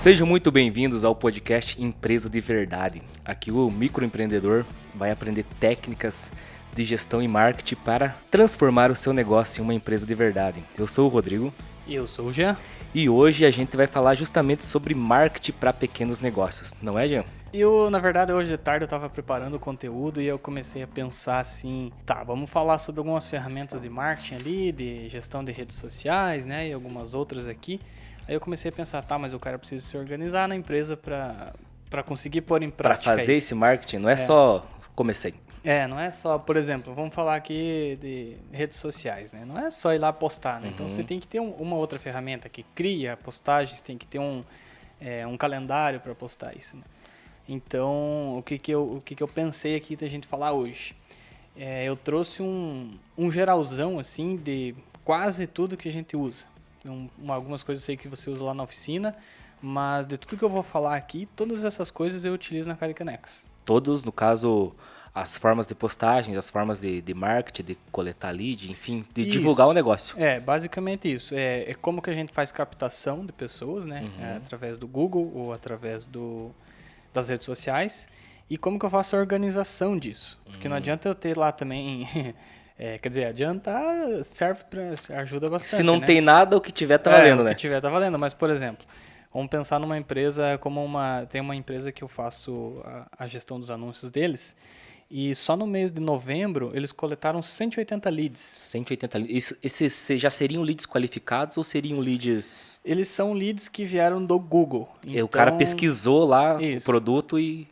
Sejam muito bem-vindos ao podcast Empresa de Verdade. Aqui o microempreendedor vai aprender técnicas de gestão e marketing para transformar o seu negócio em uma empresa de verdade. Eu sou o Rodrigo. E eu sou o Jean. E hoje a gente vai falar justamente sobre marketing para pequenos negócios, não é, Jean? Na verdade, hoje de tarde eu estava preparando o conteúdo e eu comecei a pensar assim, vamos falar sobre algumas ferramentas de marketing ali, de gestão de redes sociais, né, e algumas outras aqui. Aí eu comecei a pensar, mas o cara precisa se organizar na empresa para conseguir pôr em prática Para fazer isso. esse marketing, não é só comecei. Não é só, por exemplo, vamos falar aqui de redes sociais, né? Não é só ir lá postar, né? Então você tem que ter uma outra ferramenta que cria postagens, tem que ter um calendário para postar isso, né? Então, o que eu pensei aqui da gente falar hoje? Eu trouxe um geralzão, assim, de quase tudo que a gente usa. Algumas coisas eu sei que você usa lá na oficina, mas de tudo que eu vou falar aqui, todas essas coisas eu utilizo na Caricanex. Todos, no caso, as formas de postagem, as formas de marketing, de coletar lead, enfim, de divulgar o negócio. Basicamente isso. É como que a gente faz captação de pessoas, né? Através do Google ou através das redes sociais. E como que eu faço a organização disso. Porque não adianta eu ter lá também... quer dizer, adiantar serve para ajuda bastante, Se não né? tem nada, o que tiver tá valendo, né? O que tiver tá valendo. Mas, por exemplo, vamos pensar numa empresa como tem uma empresa que eu faço a gestão dos anúncios deles. E só no mês de novembro, eles coletaram 180 leads. 180 leads. Esses já seriam leads qualificados ou seriam leads... Eles são leads que vieram do Google. Então, o cara pesquisou lá o produto e...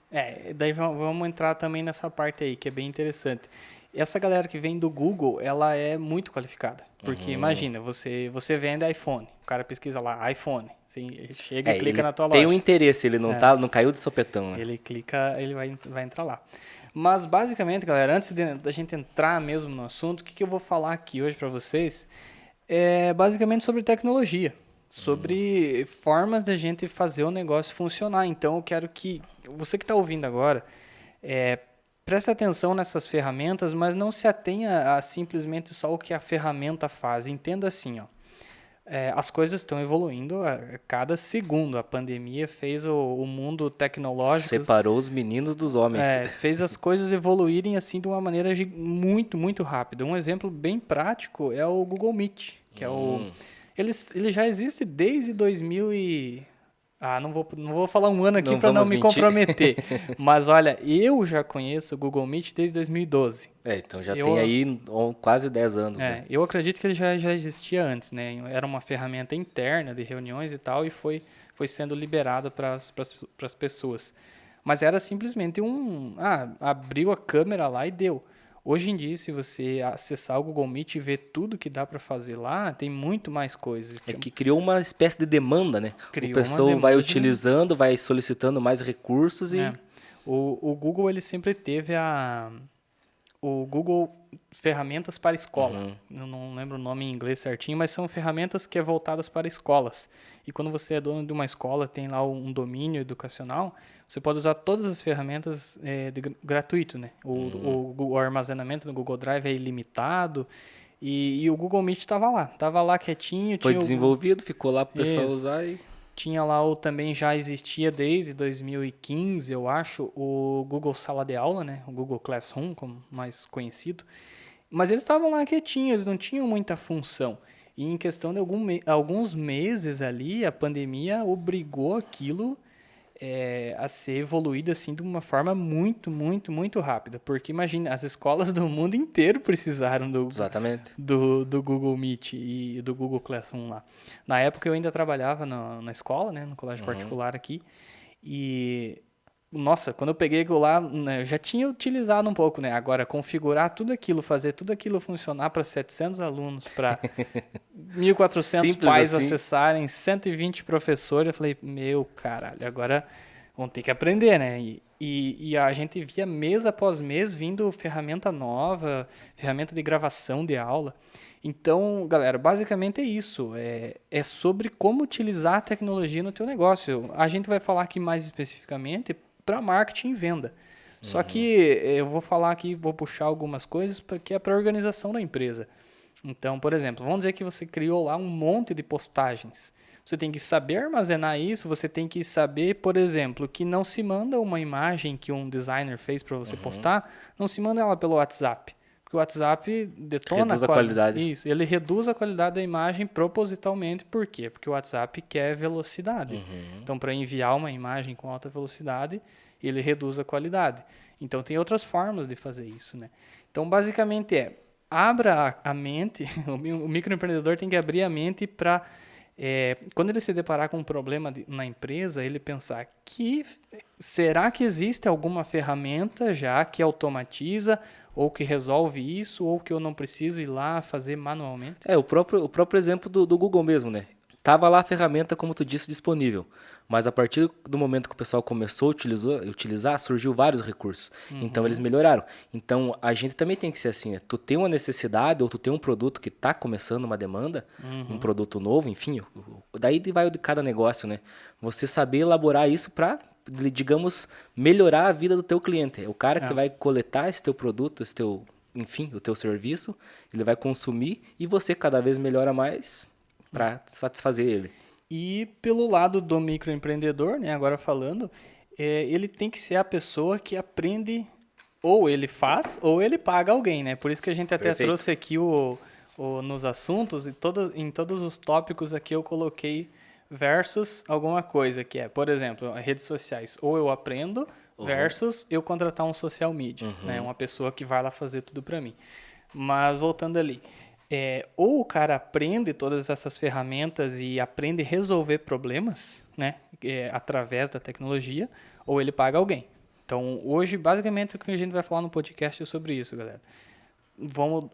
Daí vamos entrar também nessa parte aí, que é bem interessante. Essa galera que vem do Google, ela é muito qualificada. Porque imagina, você vende iPhone. O cara pesquisa lá, iPhone. Assim, ele chega e clica na tua loja. Tem um interesse, ele não caiu de sopetão, né? Ele clica, ele vai entrar lá. Mas basicamente, galera, antes da gente entrar mesmo no assunto, o que eu vou falar aqui hoje para vocês é basicamente sobre tecnologia. Sobre formas da gente fazer o negócio funcionar. Então, eu quero que você que está ouvindo agora, preste atenção nessas ferramentas, mas não se atenha a simplesmente só o que a ferramenta faz. Entenda assim, as coisas estão evoluindo a cada segundo. A pandemia fez o mundo tecnológico... Separou os meninos dos homens. Fez as coisas evoluírem assim de uma maneira muito, muito rápida. Um exemplo bem prático é o Google Meet, que é ele já existe desde 2000 e... não vou falar um ano aqui para não me comprometer. Mas olha, eu já conheço o Google Meet desde 2012. Então já tem aí quase 10 anos, né? Eu acredito que ele já existia antes, né? Era uma ferramenta interna de reuniões e tal, e foi sendo liberado para as pessoas. Mas era simplesmente abriu a câmera lá e deu. Hoje em dia, se você acessar o Google Meet e ver tudo que dá para fazer lá, tem muito mais coisas. Que criou uma espécie de demanda, né? O pessoal vai utilizando, vai solicitando mais recursos e... O Google, ele sempre teve o Google Ferramentas para Escola. Eu não lembro o nome em inglês certinho, mas são ferramentas que é voltadas para escolas. E quando você é dono de uma escola, tem lá um domínio educacional, você pode usar todas as ferramentas gratuito, né? O armazenamento no Google Drive é ilimitado e o Google Meet estava lá quietinho. Foi desenvolvido, ficou lá para o pessoal usar e... Tinha lá também já existia desde 2015, eu acho, o Google Sala de Aula, né? O Google Classroom, como mais conhecido. Mas eles estavam lá quietinhos, eles não tinham muita função. E em questão de alguns meses ali, a pandemia obrigou aquilo a ser evoluído assim de uma forma muito, muito, muito rápida. Porque imagina, as escolas do mundo inteiro precisaram do Google Meet e do Google Classroom lá. Na época eu ainda trabalhava na escola, né, no colégio particular aqui. E, nossa, quando eu peguei aquilo lá, né, eu já tinha utilizado um pouco, né? Agora, configurar tudo aquilo, fazer tudo aquilo funcionar para 700 alunos, para 1.400 pais acessarem, 120 professores, eu falei, meu caralho, agora vão ter que aprender, né? E a gente via mês após mês vindo ferramenta nova, ferramenta de gravação de aula. Então, galera, basicamente é isso. É sobre como utilizar a tecnologia no teu negócio. A gente vai falar aqui mais especificamente para marketing e venda. Só que eu vou falar aqui, vou puxar algumas coisas que é para a organização da empresa. Então, por exemplo, vamos dizer que você criou lá um monte de postagens. Você tem que saber armazenar isso, você tem que saber, por exemplo, que não se manda uma imagem que um designer fez para você postar, não se manda ela pelo WhatsApp. Porque o WhatsApp detona Reduz a qualidade. Isso, ele reduz a qualidade da imagem propositalmente. Por quê? Porque o WhatsApp quer velocidade. Então, para enviar uma imagem com alta velocidade, ele reduz a qualidade. Então, tem outras formas de fazer isso, né? Então, basicamente abra a mente, o microempreendedor tem que abrir a mente para, quando ele se deparar com um problema na empresa, ele pensar será que existe alguma ferramenta já que automatiza ou que resolve isso, ou que eu não preciso ir lá fazer manualmente? O próprio exemplo do Google mesmo, né? Tava lá a ferramenta, como tu disse, disponível. Mas a partir do momento que o pessoal começou a utilizar, surgiu vários recursos. Então eles melhoraram. Então a gente também tem que ser assim, né? Tu tem uma necessidade ou tu tem um produto que está começando uma demanda, um produto novo, enfim. Daí vai o de cada negócio, né? Você saber elaborar isso para, digamos, melhorar a vida do teu cliente. É o cara que vai coletar esse teu produto, enfim, o teu serviço, ele vai consumir e você cada vez melhora mais para satisfazer ele. E pelo lado do microempreendedor, né, agora falando, ele tem que ser a pessoa que aprende, ou ele faz, ou ele paga alguém, né? Por isso que a gente até Perfeito. trouxe aqui nos assuntos, e em todos os tópicos aqui eu coloquei versus alguma coisa, que é, por exemplo, redes sociais, ou eu aprendo, versus eu contratar um social media, né? Uma pessoa que vai lá fazer tudo para mim. Mas voltando ali, ou o cara aprende todas essas ferramentas e aprende a resolver problemas, né, através da tecnologia, ou ele paga alguém. Então, hoje, basicamente, o que a gente vai falar no podcast é sobre isso, galera.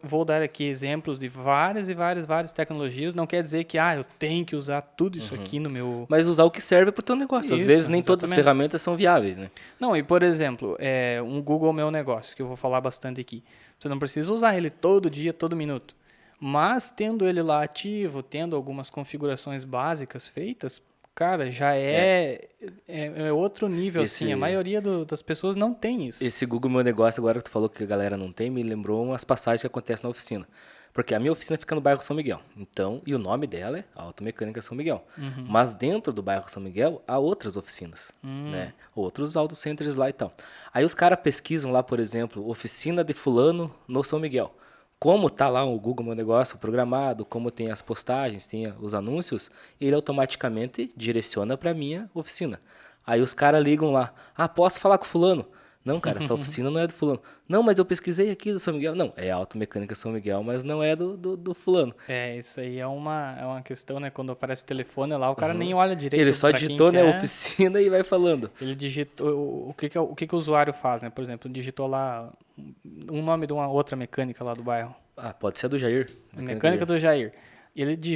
Vou dar aqui exemplos de várias e várias tecnologias. Não quer dizer que eu tenho que usar tudo isso aqui no meu... Mas usar o que serve para o teu negócio. Às Isso, vezes nem todas as exatamente. ferramentas são viáveis, né? Não, e por exemplo, um Google Meu Negócio, que eu vou falar bastante aqui. Você não precisa usar ele todo dia, todo minuto. Mas tendo ele lá ativo, tendo algumas configurações básicas feitas, cara, já é outro nível, assim. A maioria das pessoas não tem isso. Esse Google Meu Negócio, agora que tu falou que a galera não tem, me lembrou umas passagens que acontecem na oficina. Porque a minha oficina fica no bairro São Miguel. Então, e o nome dela é Automecânica São Miguel. Mas dentro do bairro São Miguel, há outras oficinas, né? Outros auto centers lá e tal. Aí os caras pesquisam lá, por exemplo, oficina de fulano no São Miguel. Como tá lá o Google Meu Negócio programado, como tem as postagens, tem os anúncios, ele automaticamente direciona para minha oficina. Aí os caras ligam lá, posso falar com fulano? Não, cara, essa oficina não é do fulano. Não, mas eu pesquisei aqui do São Miguel. Não, é Automecânica São Miguel, mas não é do fulano. Isso aí é uma questão, né? Quando aparece o telefone lá, o cara nem olha direito. Ele só pra digitou, quem né, quer. oficina e vai falando. Ele digitou o que o usuário faz, né? Por exemplo, digitou lá um nome de uma outra mecânica lá do bairro. Pode ser a do Jair. Mecânica do Jair.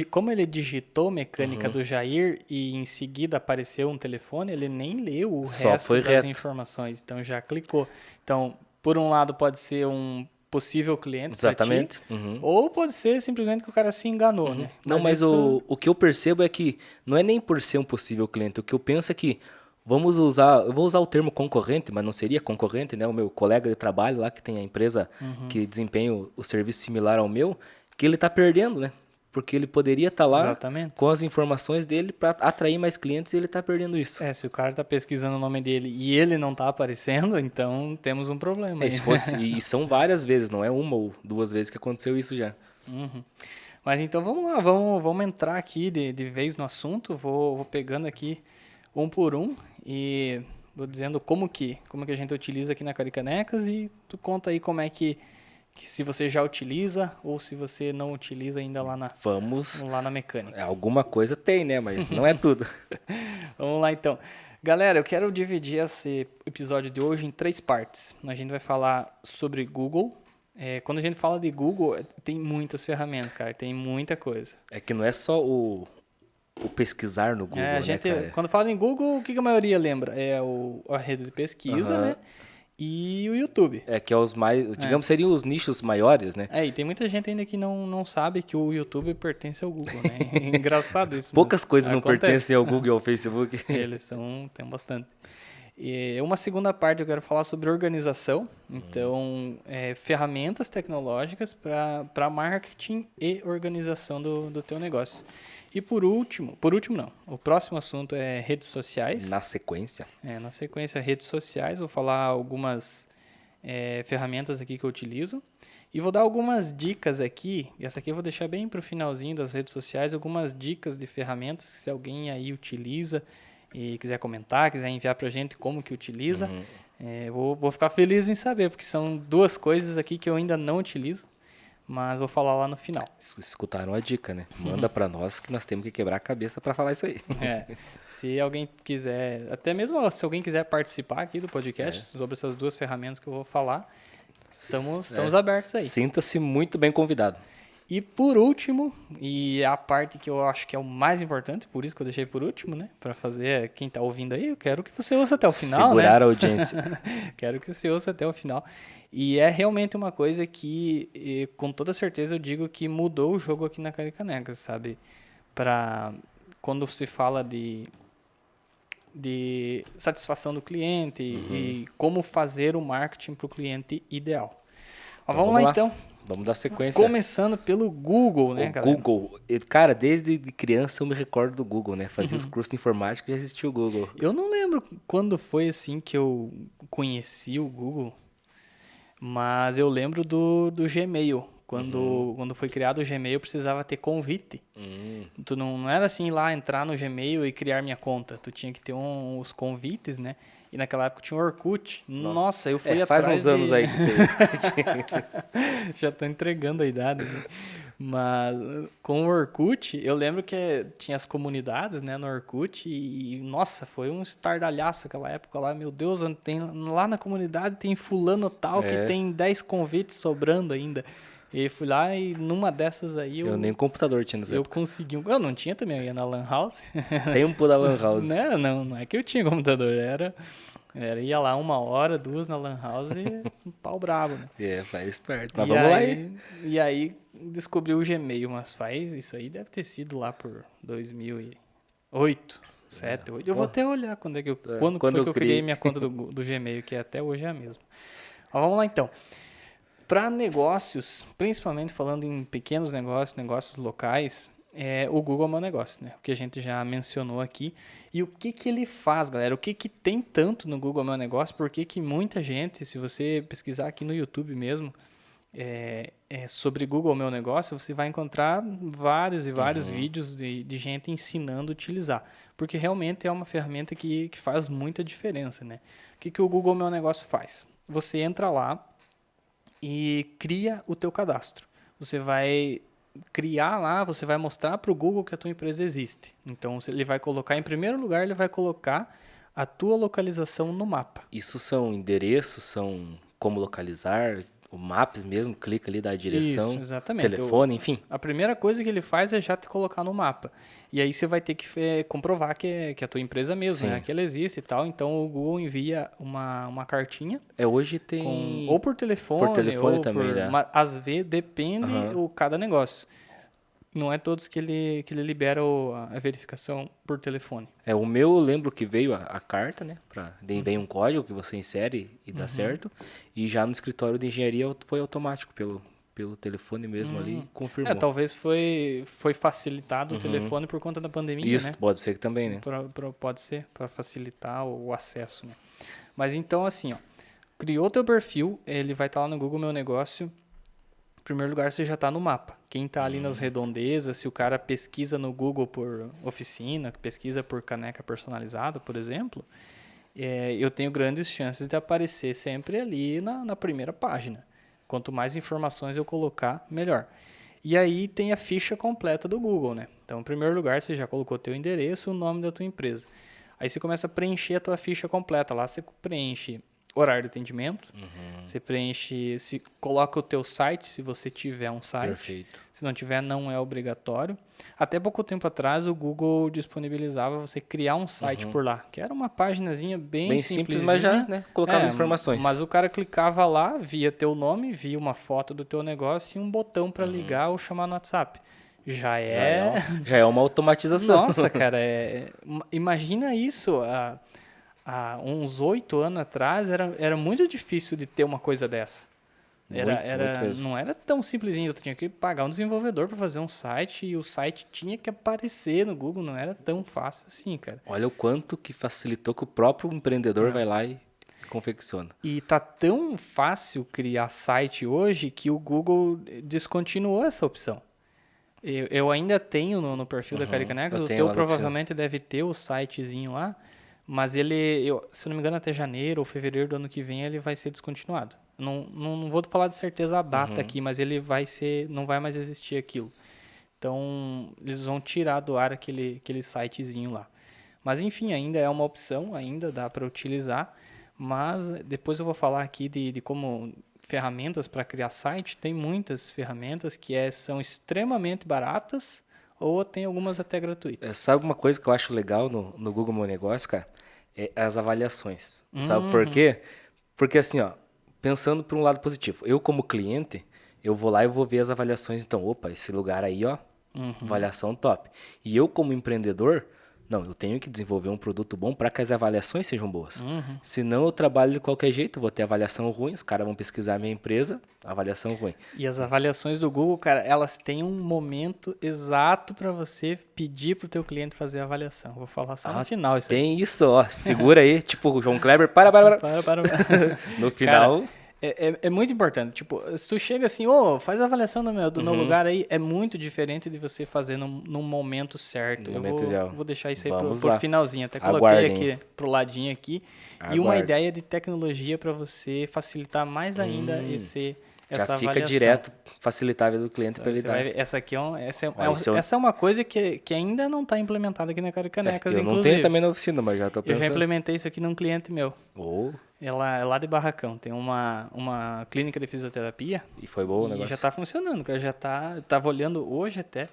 Como ele digitou mecânica do Jair e em seguida apareceu um telefone, ele nem leu o Só resto foi das reto. informações. Então já clicou. Então, por um lado pode ser um possível cliente pra ti, Exatamente. ou pode ser simplesmente que o cara se enganou, né? Não, mas isso... o que eu percebo é que não é nem por ser um possível cliente. O que eu penso é que eu vou usar o termo concorrente, mas não seria concorrente, né? O meu colega de trabalho lá, que tem a empresa que desempenha o serviço similar ao meu, que ele tá perdendo, né? Porque ele poderia estar lá Exatamente. com as informações dele para atrair mais clientes e ele tá perdendo isso. Se o cara tá pesquisando o nome dele e ele não tá aparecendo, então temos um problema aí. Se fosse, e são várias vezes, não é uma ou duas vezes que aconteceu isso já. Mas então vamos lá, vamos entrar aqui de vez no assunto. Vou pegando aqui um por um e vou dizendo como que a gente utiliza aqui na Caricanecas e tu conta aí como é que se você já utiliza ou se você não utiliza ainda lá na mecânica. Alguma coisa tem, né? Mas não é tudo. Vamos lá então. Galera, eu quero dividir esse episódio de hoje em 3 partes. A gente vai falar sobre Google. Quando a gente fala de Google, tem muitas ferramentas, cara. Tem muita coisa. É que não é só o pesquisar no Google, A gente, né, cara? quando fala em Google, o que a maioria lembra? A rede de pesquisa, né? E o YouTube. Que é os mais, digamos, seriam os nichos maiores, né? E tem muita gente ainda que não sabe que o YouTube pertence ao Google, né? É engraçado isso. Poucas coisas não acontece. pertencem ao Google e ao Facebook. Eles tem bastante. E uma segunda parte eu quero falar sobre organização. Então, ferramentas tecnológicas para marketing e organização do teu negócio. E por último não, o próximo assunto é redes sociais. Na sequência. Na sequência, redes sociais, vou falar algumas ferramentas aqui que eu utilizo. E vou dar algumas dicas aqui, e essa aqui eu vou deixar bem para o finalzinho das redes sociais, algumas dicas de ferramentas que se alguém aí utiliza e quiser comentar, quiser enviar para a gente como que utiliza, vou ficar feliz em saber, porque são duas coisas aqui que eu ainda não utilizo, mas vou falar lá no final. Escutaram a dica, né? Manda para nós que nós temos que quebrar a cabeça para falar isso aí. Se alguém quiser, até mesmo se alguém quiser participar aqui do podcast sobre essas duas ferramentas que eu vou falar, estamos abertos aí. Sinta-se muito bem convidado. E por último, e a parte que eu acho que é o mais importante, por isso que eu deixei por último, né? Para fazer quem tá ouvindo aí, eu quero que você ouça até o final, Segurar a audiência. Quero que você ouça até o final. E é realmente uma coisa que, com toda certeza, eu digo que mudou o jogo aqui na Caricanecas, sabe? Quando se fala de satisfação do cliente e como fazer o marketing para o cliente ideal. Mas vamos lá então. Vamos dar sequência. Começando pelo Google, né, galera? Google. Cara, desde criança eu me recordo do Google, né? Fazia os cursos de informática e já existia o Google. Eu não lembro quando foi assim que eu conheci o Google, mas eu lembro do Gmail. Quando foi criado o Gmail, eu precisava ter convite. Tu não era assim lá entrar no Gmail e criar minha conta. Tu tinha que ter os convites, né? E naquela época tinha o Orkut. Nossa, eu fui atrás faz uns anos aí que teve. Já tô entregando a idade. Né? Mas com o Orkut, eu lembro que tinha as comunidades, né, no Orkut e nossa, foi um estardalhaço aquela época lá. Meu Deus, lá na comunidade tem fulano tal que tem 10 convites sobrando ainda. E fui lá e numa dessas aí eu nem computador tinha nessa época. Consegui eu não tinha também, eu ia na Lan House. Tempo da Lan House. Né? Não é que eu tinha computador, ia lá 1 hora, 2 na Lan House e um pau brabo, né? Faz esperto. Mas vamos lá aí. E aí descobri o Gmail, mas isso aí deve ter sido lá por 2008, 7, 8. Eu vou até olhar quando foi que eu criei minha conta do Gmail, que até hoje é a mesma. Mas vamos lá então. Para negócios, principalmente falando em pequenos negócios locais, o Google é o meu negócio, né? O que a gente já mencionou aqui. E o que ele faz, galera? O que tem tanto no Google é o meu negócio? Por que muita gente, se você pesquisar aqui no YouTube mesmo, sobre Google é o meu negócio, você vai encontrar vários e vários vídeos de gente ensinando a utilizar. Porque realmente é uma ferramenta que faz muita diferença, né? O que o Google é o meu negócio faz? Você entra lá e cria o teu cadastro. Você vai criar lá, você vai mostrar para o Google que a tua empresa existe. Então, ele vai colocar, em primeiro lugar, ele vai colocar a tua localização no mapa. Isso são endereços, são como localizar, o Maps mesmo, clica ali, dá a direção, isso, exatamente. telefone, enfim. A primeira coisa que ele faz é já te colocar no mapa. E aí você vai ter que comprovar que a tua empresa mesmo, né? Que ela existe e tal. Então o Google envia uma cartinha. Hoje tem... ou por telefone ou também, né? Às vezes depende cada negócio. Não é todos que ele libera a verificação por telefone. O meu, eu lembro que veio a carta, né? Daí vem um código que você insere e dá certo. E já no escritório de engenharia foi automático pelo telefone mesmo ali, confirmou. Talvez foi facilitado o telefone por conta da pandemia, Isso, né? pode ser que também, né? Pode ser, para facilitar o acesso, né? Mas então, assim, ó, criou teu perfil, ele vai estar lá no Google Meu Negócio. Em primeiro lugar, você já está no mapa. Quem está ali nas redondezas, se o cara pesquisa no Google por oficina, pesquisa por caneca personalizada, por exemplo, eu tenho grandes chances de aparecer sempre ali na primeira página. Quanto mais informações eu colocar, melhor. E aí tem a ficha completa do Google, né? Então, em primeiro lugar, você já colocou teu endereço, o nome da tua empresa. Aí você começa a preencher a tua ficha completa. Lá você preenche horário de atendimento, você coloca o teu site, se você tiver um site. Perfeito. Se não tiver, não é obrigatório. Até pouco tempo atrás, o Google disponibilizava você criar um site por lá, que era uma paginazinha bem simples, mas já, né, colocava informações. Mas o cara clicava lá, via teu nome, via uma foto do teu negócio e um botão para ligar ou chamar no WhatsApp. Já é uma automatização. Nossa, cara, imagina isso. Há uns 8 anos atrás era muito difícil de ter uma coisa dessa. Muito mesmo. Não era tão simplesinho, tu tinha que pagar um desenvolvedor para fazer um site e o site tinha que aparecer no Google, não era tão fácil assim, cara. Olha o quanto que facilitou que o próprio empreendedor vai lá e confecciona. E tá tão fácil criar site hoje que o Google descontinuou essa opção. Eu ainda tenho no perfil da Caricanecas, Eu o tenho teu lá na oficina. provavelmente deve ter o sitezinho lá, mas se eu não me engano, até janeiro ou fevereiro do ano que vem ele vai ser descontinuado. Não vou falar de certeza a data aqui, mas ele vai ser, não vai mais existir aquilo. Então, eles vão tirar do ar aquele sitezinho lá. Mas enfim, ainda é uma opção, ainda dá para utilizar, mas depois eu vou falar aqui de como ferramentas para criar site, tem muitas ferramentas que são extremamente baratas ou tem algumas até gratuitas. Sabe uma coisa que eu acho legal no Google Meu Negócio, cara? É as avaliações. Sabe por Uhum. quê? Porque assim, ó, pensando por um lado positivo, eu como cliente, eu vou lá e vou ver as avaliações. Então, opa, esse lugar aí, ó, avaliação top. E eu como empreendedor, não, eu tenho que desenvolver um produto bom para que as avaliações sejam boas. Senão eu trabalho de qualquer jeito, vou ter avaliação ruim, os caras vão pesquisar a minha empresa, avaliação ruim. E as avaliações do Google, cara, elas têm um momento exato para você pedir pro teu cliente fazer a avaliação. Vou falar só no final isso aí. Tem isso, ó, segura aí, tipo o João Kleber, para. Para. No Cara, final, é muito importante. Tipo, se tu chega assim, faz a avaliação do meu lugar aí, é muito diferente de você fazer num momento certo. no Eu momento ideal. vou deixar isso aí Vamos pro lá. finalzinho. Até coloquei Aguardem. aqui pro ladinho aqui. E uma Aguarde. ideia de tecnologia para você facilitar mais ainda Já essa fica avaliação. direto facilitar a vida do cliente Então, para ele você vai dar. ver, essa aqui Ó, isso essa é uma coisa que ainda não está implementada aqui na Caricanecas, eu não inclusive. tenho também na oficina, mas já tô Eu já pensando. implementei isso aqui num cliente meu. Oh, Ela é lá de Barracão, tem uma clínica de fisioterapia e foi bom o e negócio. já tá funcionando, cara, tava olhando hoje até,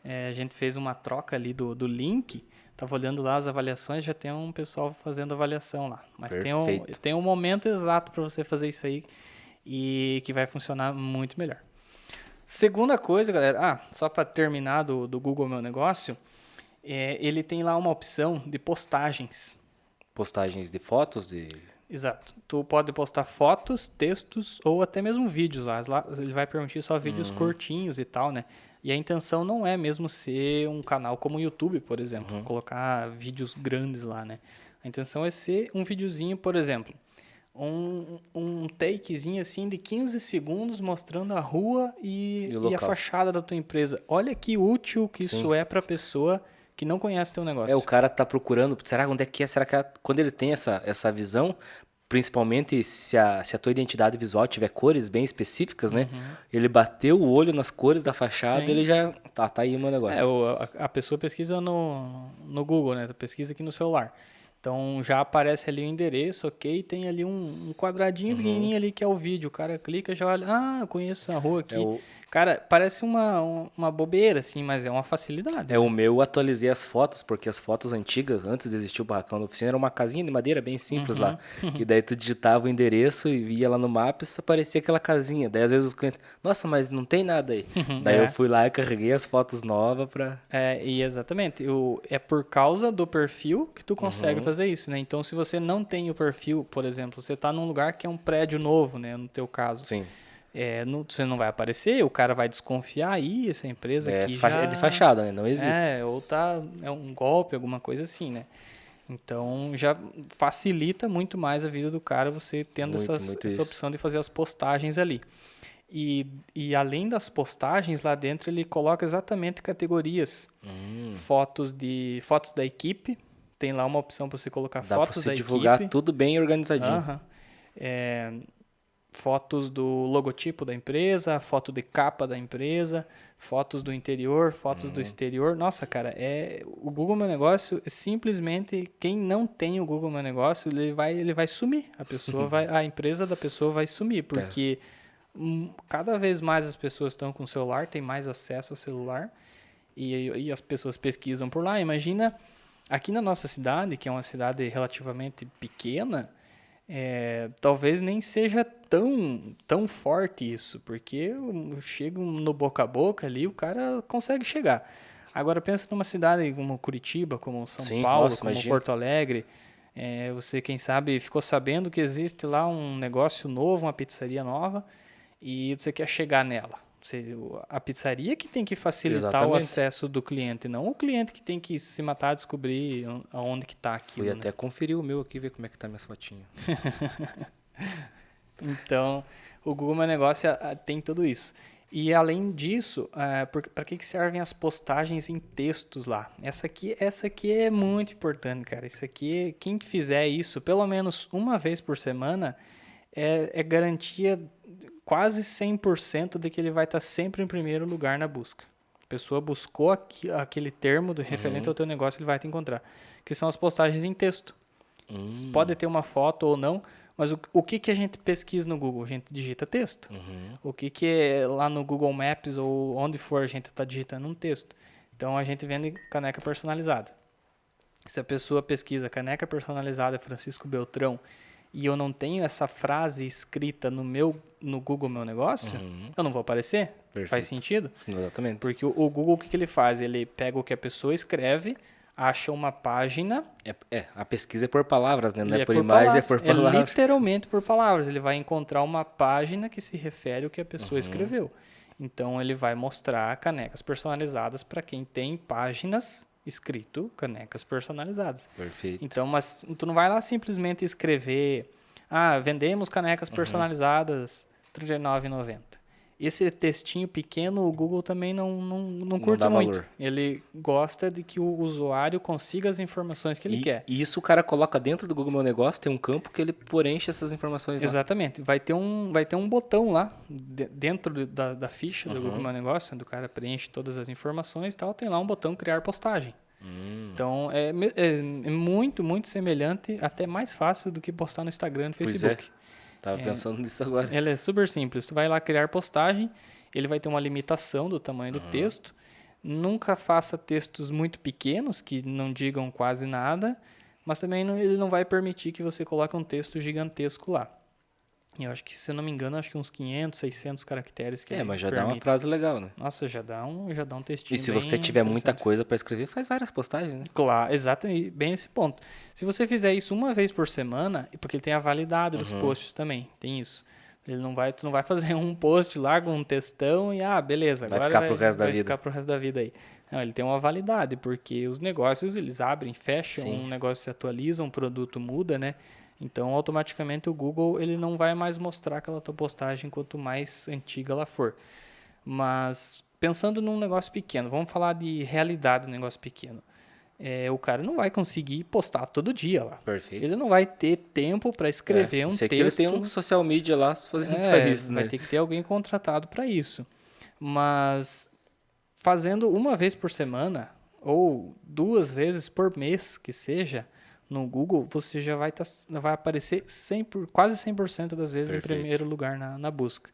a gente fez uma troca ali do link, tava olhando lá as avaliações, já tem um pessoal fazendo avaliação lá, mas Perfeito. tem um momento exato para você fazer isso aí e que vai funcionar muito melhor. Segunda coisa, galera, só para terminar do Google Meu Negócio, ele tem lá uma opção de postagens. Postagens de fotos, de... Exato. Tu pode postar fotos, textos ou até mesmo vídeos lá. Ele vai permitir só vídeos curtinhos e tal, né? E a intenção não é mesmo ser um canal como o YouTube, por exemplo, colocar vídeos grandes lá, né? A intenção é ser um videozinho, por exemplo, um takezinho assim de 15 segundos mostrando a rua E o e a local. fachada da tua empresa. Olha que útil que Sim. isso é para pessoa que não conhece teu negócio. O cara tá procurando, será onde é que é? Será que quando ele tem essa visão, principalmente se a tua identidade visual tiver cores bem específicas, né? Ele bateu o olho nas cores da fachada, Sim. ele já tá aí o meu negócio. A pessoa pesquisa no Google, né? Pesquisa aqui no celular. Então já aparece ali o endereço, ok? Tem ali um quadradinho pequenininho ali que é o vídeo. O cara clica e já olha, eu conheço essa rua aqui. Cara, parece uma bobeira, assim, mas é uma facilidade. O meu, eu atualizei as fotos, porque as fotos antigas, antes de existir o barracão da oficina, era uma casinha de madeira bem simples lá. E daí tu digitava o endereço e via lá no mapa e só aparecia aquela casinha. Daí às vezes os clientes, nossa, mas não tem nada aí. Daí eu fui lá e carreguei as fotos novas pra... E exatamente. É por causa do perfil que tu consegue fazer isso, né? Então, se você não tem o perfil, por exemplo, você tá num lugar que é um prédio novo, né? No teu caso. Sim. Você não vai aparecer, o cara vai desconfiar aí, essa empresa aqui É de fachada, né? Não existe. ou é um golpe, alguma coisa assim, né? Então já facilita muito mais a vida do cara você tendo Muito essa isso. opção de fazer as postagens ali. E além das postagens, lá dentro ele coloca exatamente categorias. Fotos da equipe, tem lá uma opção para você colocar Dá fotos pra você da divulgar equipe. tudo bem organizadinho. Aham. Fotos do logotipo da empresa, foto de capa da empresa, fotos do interior, fotos do exterior. Nossa, cara, o Google Meu Negócio é simplesmente quem não tem o Google Meu Negócio, ele vai sumir. A empresa da pessoa vai sumir, porque cada vez mais as pessoas estão com o celular, tem mais acesso ao celular e as pessoas pesquisam por lá. Imagina aqui na nossa cidade, que é uma cidade relativamente pequena, talvez nem seja tão forte isso, porque chega no boca a boca ali, o cara consegue chegar. Agora pensa numa cidade como Curitiba, como São Sim, Paulo, nossa, como imagina. Porto Alegre, você, quem sabe, ficou sabendo que existe lá um negócio novo, uma pizzaria nova, e você quer chegar nela. A pizzaria que tem que facilitar o Exatamente. acesso do cliente, não o cliente que tem que se matar a descobrir aonde que tá Fui aquilo, né? até conferir o meu aqui, ver como é que tá minhas fotinhas. Então, o Google Meu Negócio tem tudo isso. E além disso, para que servem as postagens em textos lá? Essa aqui é muito importante, cara. Isso aqui, quem fizer isso pelo menos uma vez por semana, é garantia quase 100% de que ele vai estar sempre em primeiro lugar na busca. A pessoa buscou aquele termo referente ao teu negócio, ele vai te encontrar. Que são as postagens em texto. Pode ter uma foto ou não, mas o que a gente pesquisa no Google? A gente digita texto. O que é lá no Google Maps ou onde for a gente está digitando um texto. Então a gente vende caneca personalizada. Se a pessoa pesquisa caneca personalizada Francisco Beltrão e eu não tenho essa frase escrita no Google Meu Negócio, eu não vou aparecer. Perfeito. Faz sentido? Exatamente. Porque o Google, o que ele faz? Ele pega o que a pessoa escreve, acha uma página. A pesquisa é por palavras, né? Não é por palavras. imagem, é por palavras. É literalmente por palavras. Ele vai encontrar uma página que se refere ao que a pessoa escreveu. Então ele vai mostrar canecas personalizadas para quem tem páginas escrito canecas personalizadas. Perfeito. Então, mas tu não vai lá simplesmente escrever, vendemos canecas personalizadas R$ 39,90. Esse textinho pequeno, o Google também não curte dá muito. valor. Ele gosta de que o usuário consiga as informações que ele quer. E isso o cara coloca dentro do Google Meu Negócio, tem um campo que ele preenche essas informações lá. Exatamente. Vai ter um botão lá, dentro da ficha do Google Meu Negócio, onde o cara preenche todas as informações e tal, tem lá um botão criar postagem. Então, é muito, muito semelhante, até mais fácil do que postar no Instagram e no Facebook. Pois é. Tava pensando nisso agora. Ele é super simples. Tu vai lá criar postagem, ele vai ter uma limitação do tamanho do texto. Nunca faça textos muito pequenos, que não digam quase nada, mas também ele não vai permitir que você coloque um texto gigantesco lá. E eu acho que, se eu não me engano, acho que uns 500, 600 caracteres que ele Mas já permite. dá uma frase legal, né? Nossa, já dá um textinho. E se você tiver muita coisa para escrever, faz várias postagens, né? Claro, exatamente, bem esse ponto. Se você fizer isso uma vez por semana, porque ele tem a validade dos posts também, tem isso. Tu não vai fazer um post lá com um textão e beleza, Vai agora ficar pro resto da vida. ficar pro resto da vida aí. Não, ele tem uma validade, porque os negócios eles abrem, fecham, Sim. um negócio se atualiza, um produto muda, né? Então, automaticamente o Google ele não vai mais mostrar aquela tua postagem quanto mais antiga ela for. Mas pensando num negócio pequeno, vamos falar de realidade do negócio pequeno. O cara não vai conseguir postar todo dia lá. Perfeito. Ele não vai ter tempo para escrever um Sei texto. que ele tem um social media lá fazendo só isso, né? Vai ter que ter alguém contratado para isso. Mas fazendo uma vez por semana ou 2 vezes por mês, que seja, no Google, você já vai aparecer quase 100% das vezes em primeiro lugar na busca.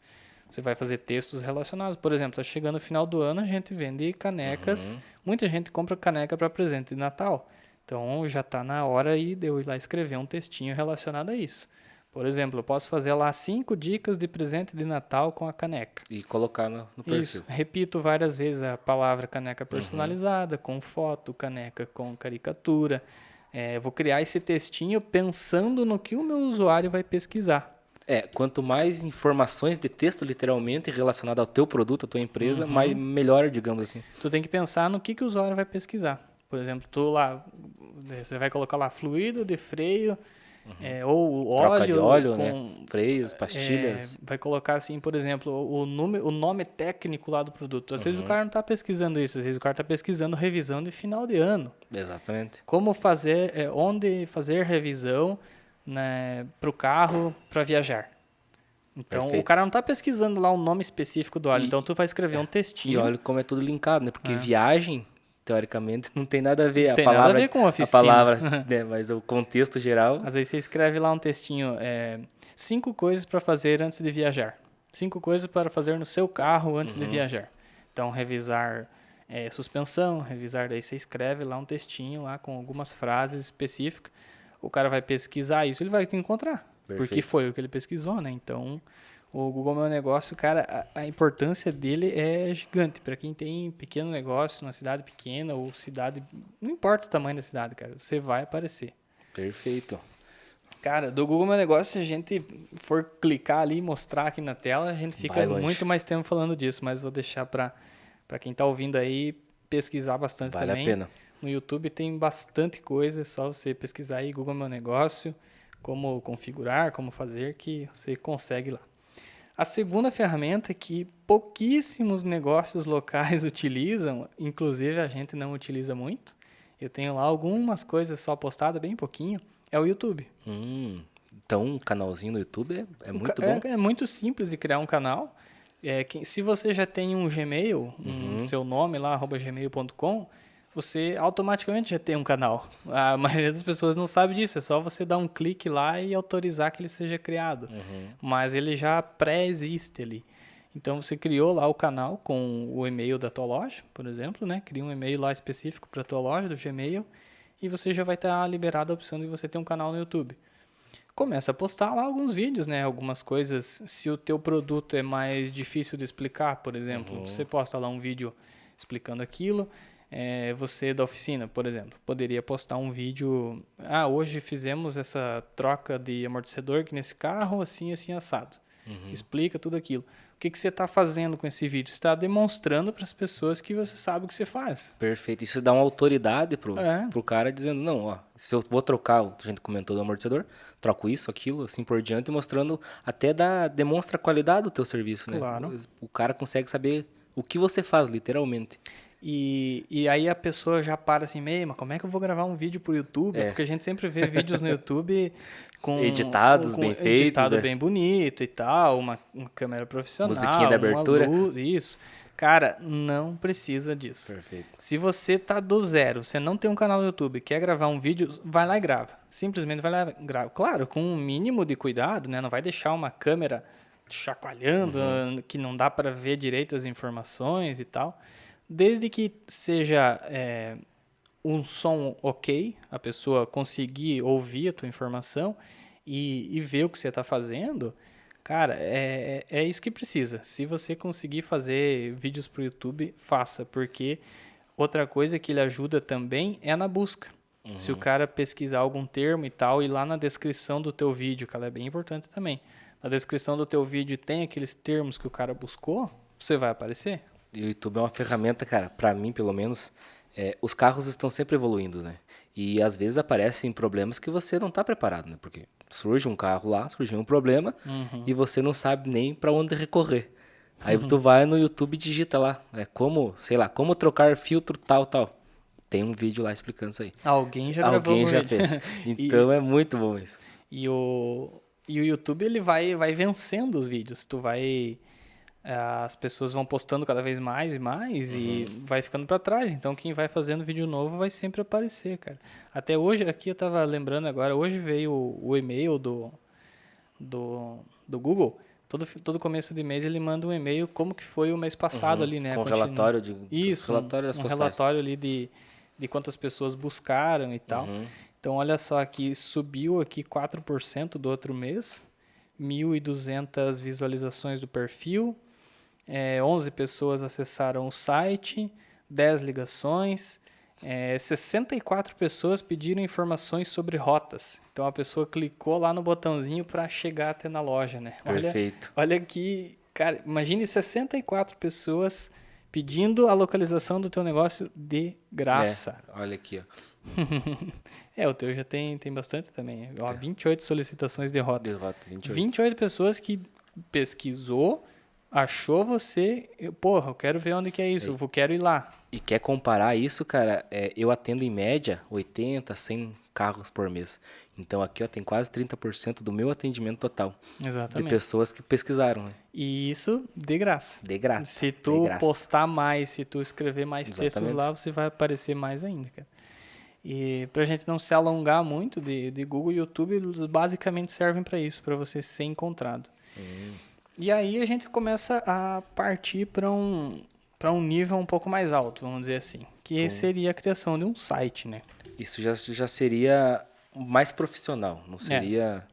Você vai fazer textos relacionados. Por exemplo, está chegando o final do ano, a gente vende canecas. Muita gente compra caneca para presente de Natal. Então, já está na hora aí de eu ir lá escrever um textinho relacionado a isso. Por exemplo, eu posso fazer lá 5 dicas de presente de Natal com a caneca. E colocar no perfil. Isso. Repito várias vezes a palavra caneca personalizada, com foto, caneca com caricatura. Vou criar esse textinho pensando no que o meu usuário vai pesquisar. Quanto mais informações de texto, literalmente, relacionado ao teu produto, à tua empresa, melhor, digamos assim. Tu tem que pensar no que o usuário vai pesquisar. Por exemplo, você vai colocar lá fluido de freio, ou óleo. Troca de óleo, né? Freios, pastilhas. Vai colocar assim, por exemplo, o nome técnico lá do produto. Às vezes o cara não está pesquisando isso, às vezes o cara está pesquisando revisão de final de ano. Exatamente. Como fazer, onde fazer revisão, né, para o carro para viajar. Então, Perfeito. o cara não está pesquisando lá um nome específico do óleo. Então, tu vai escrever um textinho. E olha como é tudo linkado, né? Porque viagem, teoricamente, não tem nada a ver. Tem nada a ver com oficina. A palavra, né? Mas o contexto geral... Às vezes você escreve lá um textinho, 5 coisas para fazer antes de viajar. 5 coisas para fazer no seu carro antes de viajar. Então, revisar suspensão, daí você escreve lá um textinho lá com algumas frases específicas. O cara vai pesquisar isso, ele vai te encontrar. Perfeito. Porque foi o que ele pesquisou, né? Então, o Google Meu Negócio, cara, a importância dele é gigante. Para quem tem pequeno negócio, numa cidade pequena ou cidade... Não importa o tamanho da cidade, cara. Você vai aparecer. Perfeito. Cara, do Google Meu Negócio, se a gente for clicar ali e mostrar aqui na tela, a gente fica Vai longe. muito mais tempo falando disso, mas vou deixar para quem tá ouvindo aí pesquisar bastante Vale a também. pena. No YouTube tem bastante coisa, é só você pesquisar aí Google Meu Negócio, como configurar, como fazer, que você consegue lá. A segunda ferramenta que pouquíssimos negócios locais utilizam, inclusive a gente não utiliza muito, eu tenho lá algumas coisas só postadas, bem pouquinho, é o YouTube. Então, um canalzinho no YouTube é muito bom. É muito simples de criar um canal. Se você já tem um Gmail, seu nome lá, @gmail.com, você automaticamente já tem um canal. A maioria das pessoas não sabe disso, é só você dar um clique lá e autorizar que ele seja criado. Mas ele já pré-existe ali. Então você criou lá o canal com o e-mail da tua loja, por exemplo, né? Cria um e-mail lá específico para a tua loja do Gmail e você já vai estar liberado a opção de você ter um canal no YouTube. Começa a postar lá alguns vídeos, né? Algumas coisas. Se o teu produto é mais difícil de explicar, por exemplo, você posta lá um vídeo explicando aquilo. Você da oficina, por exemplo, poderia postar um vídeo. Hoje fizemos essa troca de amortecedor aqui nesse carro, assim, assim, assado. Explica tudo aquilo. O que você está fazendo com esse vídeo? Você está demonstrando para as pessoas que você sabe o que você faz. Perfeito. Isso dá uma autoridade É. pro cara dizendo, não, ó, se eu vou trocar, a gente comentou do amortecedor, troco isso, aquilo, assim por diante, mostrando, demonstra a qualidade do teu serviço, né? Claro. O cara consegue saber o que você faz, literalmente. E aí a pessoa já para assim, mas como é que eu vou gravar um vídeo pro YouTube? Porque a gente sempre vê vídeos no YouTube com Editados, bem feitos, editado né? bem bonito e tal, uma câmera profissional, Musiquinha de abertura. uma luz, isso. Cara, não precisa disso. Perfeito. Se você tá do zero, você não tem um canal no YouTube, quer gravar um vídeo, vai lá e grava. Simplesmente vai lá e grava. Claro, com um mínimo de cuidado, né? Não vai deixar uma câmera chacoalhando, que não dá para ver direito as informações e tal. Desde que seja um som ok, a pessoa conseguir ouvir a tua informação e ver o que você está fazendo, cara, é isso que precisa. Se você conseguir fazer vídeos para o YouTube, faça, porque outra coisa que ele ajuda também é na busca. Se o cara pesquisar algum termo e tal, e lá na descrição do teu vídeo, que ela é bem importante também, na descrição do teu vídeo tem aqueles termos que o cara buscou, você vai aparecer. E o YouTube é uma ferramenta, cara, pra mim, pelo menos, os carros estão sempre evoluindo, né? E às vezes aparecem problemas que você não tá preparado, né? Porque surge um carro lá, surgiu um problema e você não sabe nem pra onde recorrer. Aí tu vai no YouTube e digita lá, como trocar filtro tal. Tem um vídeo lá explicando isso aí. Alguém já gravou Alguém um já vídeo. fez. Então é muito bom isso. E o YouTube ele vai vencendo os vídeos. As pessoas vão postando cada vez mais e mais e vai ficando para trás. Então quem vai fazendo vídeo novo vai sempre aparecer, cara. Até hoje, aqui eu tava lembrando agora, hoje veio o e-mail do Google. Todo começo de mês ele manda um e-mail como que foi o mês passado ali, né? Com relatório Isso, relatório das um postagens. relatório ali de quantas pessoas buscaram e tal. Então, olha só aqui, subiu aqui 4% do outro mês, 1.200 visualizações do perfil, 11 pessoas acessaram o site, 10 ligações, 64 pessoas pediram informações sobre rotas. Então, a pessoa clicou lá no botãozinho para chegar até na loja, né? Perfeito. Olha aqui, cara, imagine 64 pessoas pedindo a localização do teu negócio de graça. Olha aqui, ó. O teu já tem bastante também. Ó, 28 solicitações de rota. 28. 28 pessoas que pesquisou, achou você. Eu quero ver onde que é isso, eu quero ir lá. E quer comparar isso, cara? Eu atendo em média 80, 100 carros por mês. Então aqui ó, tem quase 30% do meu atendimento total. Exatamente. De pessoas que pesquisaram, né? E isso de graça. De graça. Se tu de graça. postar mais, se tu escrever mais textos lá, você vai aparecer mais ainda, cara. E pra gente não se alongar muito de Google e YouTube, eles basicamente servem para isso, para você ser encontrado. E aí a gente começa a partir para um nível um pouco mais alto, vamos dizer assim, que seria a criação de um site, né? Isso já seria mais profissional, não seria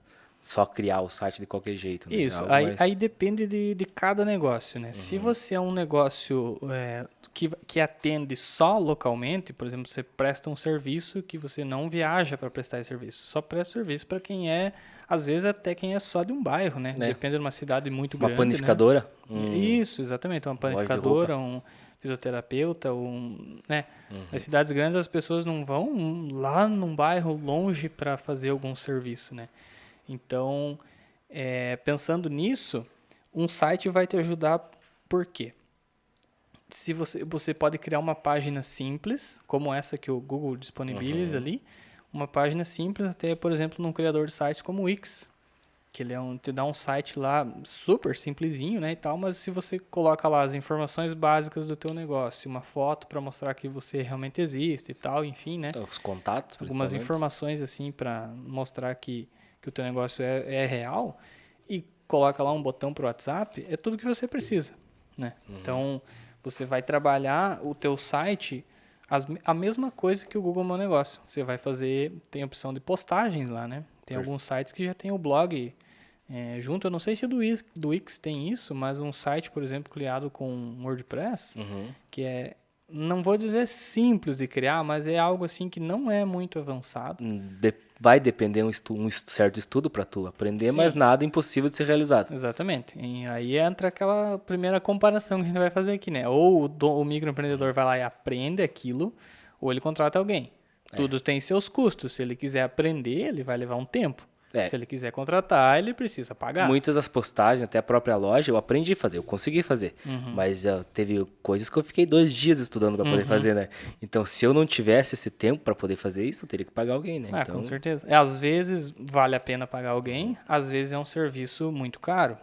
só criar o site de qualquer jeito, né? Isso, Algo aí, mais... aí depende de cada negócio, né? Se você é um negócio que atende só localmente, por exemplo, você presta um serviço que você não viaja para prestar esse serviço, só presta serviço para quem às vezes até quem é só de um bairro, né? Né? Depende de uma cidade muito Uma grande, né? panificadora, Isso, exatamente, uma loja de roupa. panificadora, um fisioterapeuta, né? Nas cidades grandes as pessoas não vão lá num bairro longe para fazer algum serviço, né? Então, pensando nisso, um site vai te ajudar por quê? Se você pode criar uma página simples, como essa que o Google disponibiliza ali, uma página simples até, por exemplo, num criador de sites como o Wix, que ele te dá um site lá super simplesinho, né, e tal, mas se você coloca lá as informações básicas do teu negócio, uma foto para mostrar que você realmente existe e tal, enfim, né? Os contatos, Algumas principalmente. informações assim para mostrar que o teu negócio é real e coloca lá um botão pro WhatsApp, é tudo que você precisa, né? Então, você vai trabalhar o teu site a mesma coisa que o Google Meu Negócio. Você vai fazer, tem a opção de postagens lá, né? Tem alguns sites que já tem o blog junto. Eu não sei se do Wix tem isso, mas um site, por exemplo, criado com WordPress, que não vou dizer simples de criar, mas é algo assim que não é muito avançado. Vai depender um certo estudo para tu aprender, Sim. mas nada impossível de ser realizado. Exatamente. E aí entra aquela primeira comparação que a gente vai fazer aqui, né? Ou o microempreendedor vai lá e aprende aquilo, ou ele contrata alguém. Tudo tem seus custos. Se ele quiser aprender, ele vai levar um tempo. Se ele quiser contratar, ele precisa pagar. Muitas das postagens, até a própria loja, eu aprendi a fazer, eu consegui fazer. Mas teve coisas que eu fiquei 2 dias estudando para poder fazer, né? Então, se eu não tivesse esse tempo para poder fazer isso, eu teria que pagar alguém, né? Então, Com certeza. Às vezes vale a pena pagar alguém, às vezes é um serviço muito caro.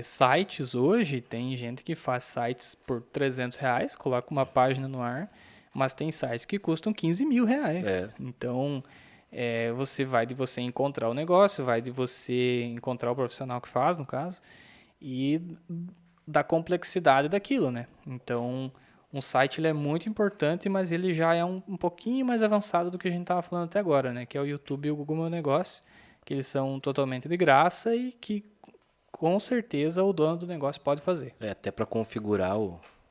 Sites hoje, tem gente que faz sites por R$300, coloca uma página no ar, mas tem sites que custam R$15.000. Então, vai de você encontrar o negócio, vai de você encontrar o profissional que faz, no caso, e da complexidade daquilo, né? Então, um site ele é muito importante, mas ele já é um pouquinho mais avançado do que a gente estava falando até agora, né? Que é o YouTube e o Google Meu Negócio, que eles são totalmente de graça e que com certeza o dono do negócio pode fazer. até para configurar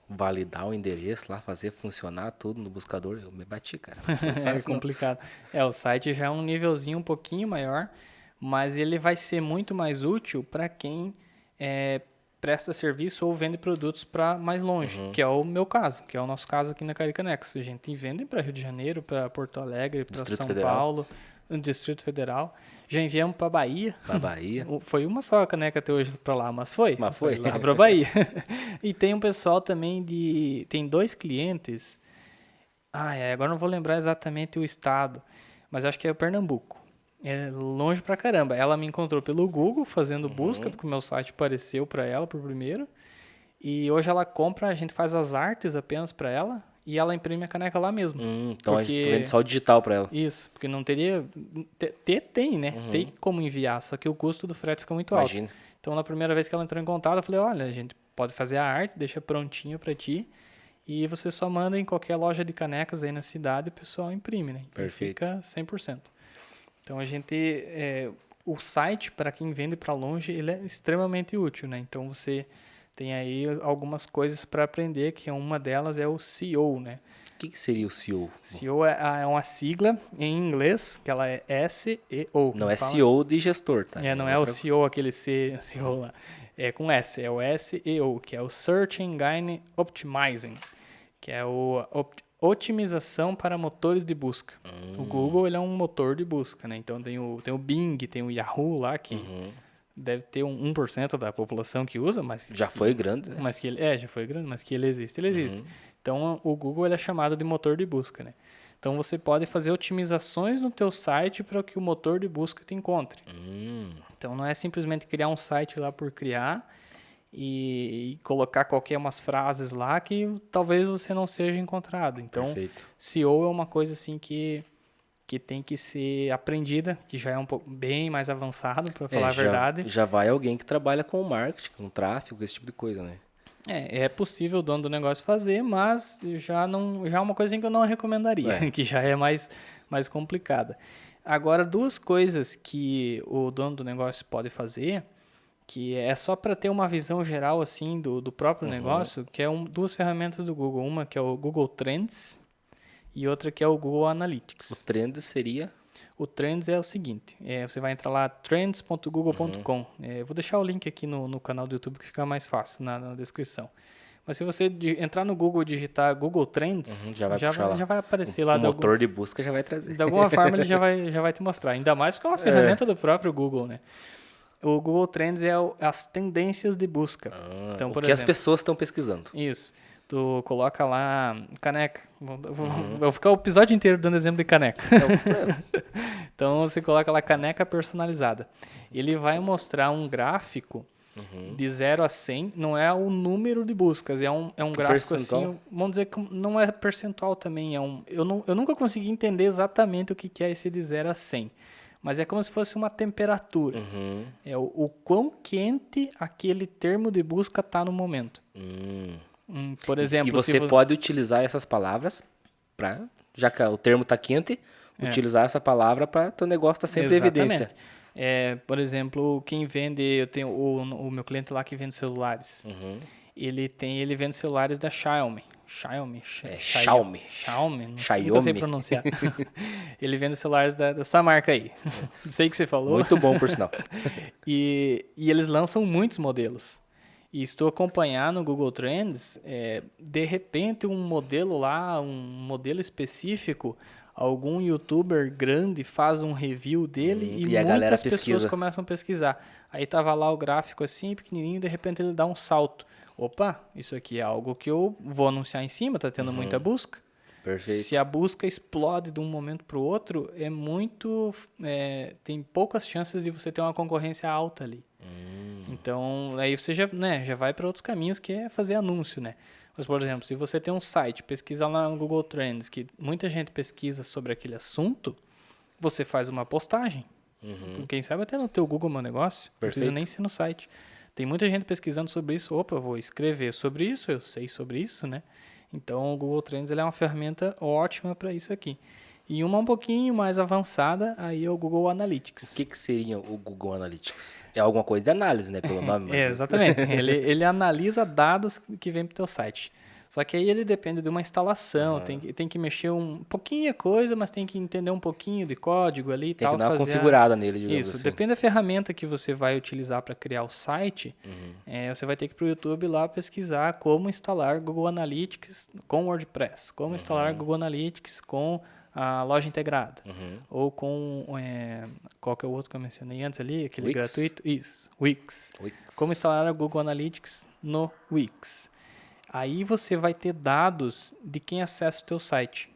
validar o endereço lá, fazer funcionar tudo no buscador, eu me bati, cara. É complicado. O site já é um nívelzinho um pouquinho maior, mas ele vai ser muito mais útil para quem presta serviço ou vende produtos para mais longe, que é o meu caso, que é o nosso caso aqui na Caricanex. A gente vende para Rio de Janeiro, para Porto Alegre, para São Paulo, no Distrito Federal. Já enviamos para Bahia. Para Bahia. Foi uma só a caneca até hoje para lá, mas foi. Mas foi lá para Bahia. E tem um pessoal também tem 2 clientes. Agora não vou lembrar exatamente o estado, mas acho que é o Pernambuco. É longe pra caramba. Ela me encontrou pelo Google fazendo busca, porque o meu site apareceu pra ela por primeiro. E hoje ela compra, a gente faz as artes apenas pra ela e ela imprime a caneca lá mesmo. Então a gente vende só o digital pra ela. Isso, porque não teria... Tem, né? Tem como enviar, só que o custo do frete fica muito alto. Então na primeira vez que ela entrou em contato, eu falei, olha, a gente pode fazer a arte, deixa prontinho pra ti. E você só manda em qualquer loja de canecas aí na cidade e o pessoal imprime, né? Perfeito. Fica 100%. Então a gente... o site, para quem vende para longe, ele é extremamente útil, né? Então você tem aí algumas coisas para aprender, que uma delas é o SEO, né? O que seria o SEO? SEO é uma sigla em inglês, que ela é SEO. Não é SEO de gestor, tá? Não é o SEO, aquele SEO lá. É com S, é o SEO, que é o Search Engine Optimizing, que é otimização para motores de busca. O Google ele é um motor de busca, né? Então tem o Bing, tem o Yahoo lá, que deve ter 1% da população que usa, mas... Já foi grande, né? Mas que ele, já foi grande, mas que ele existe. Então o Google ele é chamado de motor de busca, né? Então você pode fazer otimizações no teu site para que o motor de busca te encontre. Então não é simplesmente criar um site lá por criar e colocar qualquer umas frases lá que talvez você não seja encontrado. Então, SEO é uma coisa assim que tem que ser aprendida, que já é um pouco bem mais avançado, para falar a verdade. Já vai alguém que trabalha com marketing, com tráfego, esse tipo de coisa, né? É possível o dono do negócio fazer, mas já é uma coisa que eu não recomendaria, que já é mais complicada. Agora, duas coisas que o dono do negócio pode fazer, que é só para ter uma visão geral assim do próprio negócio, que é duas ferramentas do Google. Uma que é o Google Trends e outra que é o Google O Analytics. trend seria... O Trends é o seguinte, você vai entrar lá, trends.google.com. Vou deixar o link aqui no canal do YouTube que fica mais fácil na descrição. Mas se você entrar no Google e digitar Google Trends, já vai puxar lá. já vai aparecer O lá. motor de busca já vai trazer. De alguma forma ele já vai te mostrar. Ainda mais porque é uma ferramenta do próprio Google, né? O Google Trends é as tendências de busca. Então, O por que as exemplo, pessoas estão pesquisando. isso. Tu coloca lá caneca. Vou ficar o episódio inteiro dando exemplo de caneca. Então você coloca lá caneca personalizada. Ele vai mostrar um gráfico de 0 a 100. Não é o número de buscas, é um gráfico percentual? assim. Vamos dizer que não é percentual também. Eu nunca consegui entender exatamente o que é esse de 0 a 100. Mas é como se fosse uma temperatura. É o quão quente aquele termo de busca está no momento. Por exemplo, E você pode utilizar essas palavras para, já que o termo está quente, utilizar essa palavra para teu negócio estar sempre em evidência. Por exemplo, quem vende, eu tenho o meu cliente lá que vende celulares. Ele vende celulares da Xiaomi. Xiaomi. Nunca sei pronunciar. Ele vende celulares dessa marca aí. Sei que você falou. Muito bom, por sinal. E eles lançam muitos modelos. E estou acompanhando no Google Trends, de repente um modelo lá, um modelo específico, algum youtuber grande faz um review dele e a galera muitas pessoas pesquisa. começam a pesquisar. Aí tava lá o gráfico assim, pequenininho, de repente ele dá um salto. Opa, isso aqui é algo que eu vou anunciar em cima, tá tendo muita busca. Perfeito. Se a busca explode de um momento para o outro, tem poucas chances de você ter uma concorrência alta ali. Então, aí você já vai para outros caminhos, que é fazer anúncio, né? Mas, por exemplo, se você tem um site, pesquisa lá no Google Trends, que muita gente pesquisa sobre aquele assunto, você faz uma postagem. Quem sabe até no teu Google Meu Negócio, não precisa nem ser no site. Tem muita gente pesquisando sobre isso. Opa, eu vou escrever sobre isso, eu sei sobre isso, né? Então, o Google Trends ele é uma ferramenta ótima para isso aqui. E uma um pouquinho mais avançada, aí é o Google Analytics. O que seria o Google Analytics? É alguma coisa de análise, né? Pelo nome. Mas... exatamente. ele analisa dados que vem para o teu site. Só que aí ele depende de uma instalação, tem que mexer um pouquinho a coisa, mas tem que entender um pouquinho de código ali e tal. Tem que dar uma configurada nele, digamos isso, assim. depende da ferramenta que você vai utilizar para criar o site, você vai ter que ir para o YouTube lá pesquisar como instalar Google Analytics com WordPress, como instalar Google Analytics com a loja integrada, ou com, qual que é o outro que eu mencionei antes ali, aquele Wix? gratuito? Isso, Wix. Como instalar a Google Analytics no Wix. Aí você vai ter dados de quem acessa o teu site.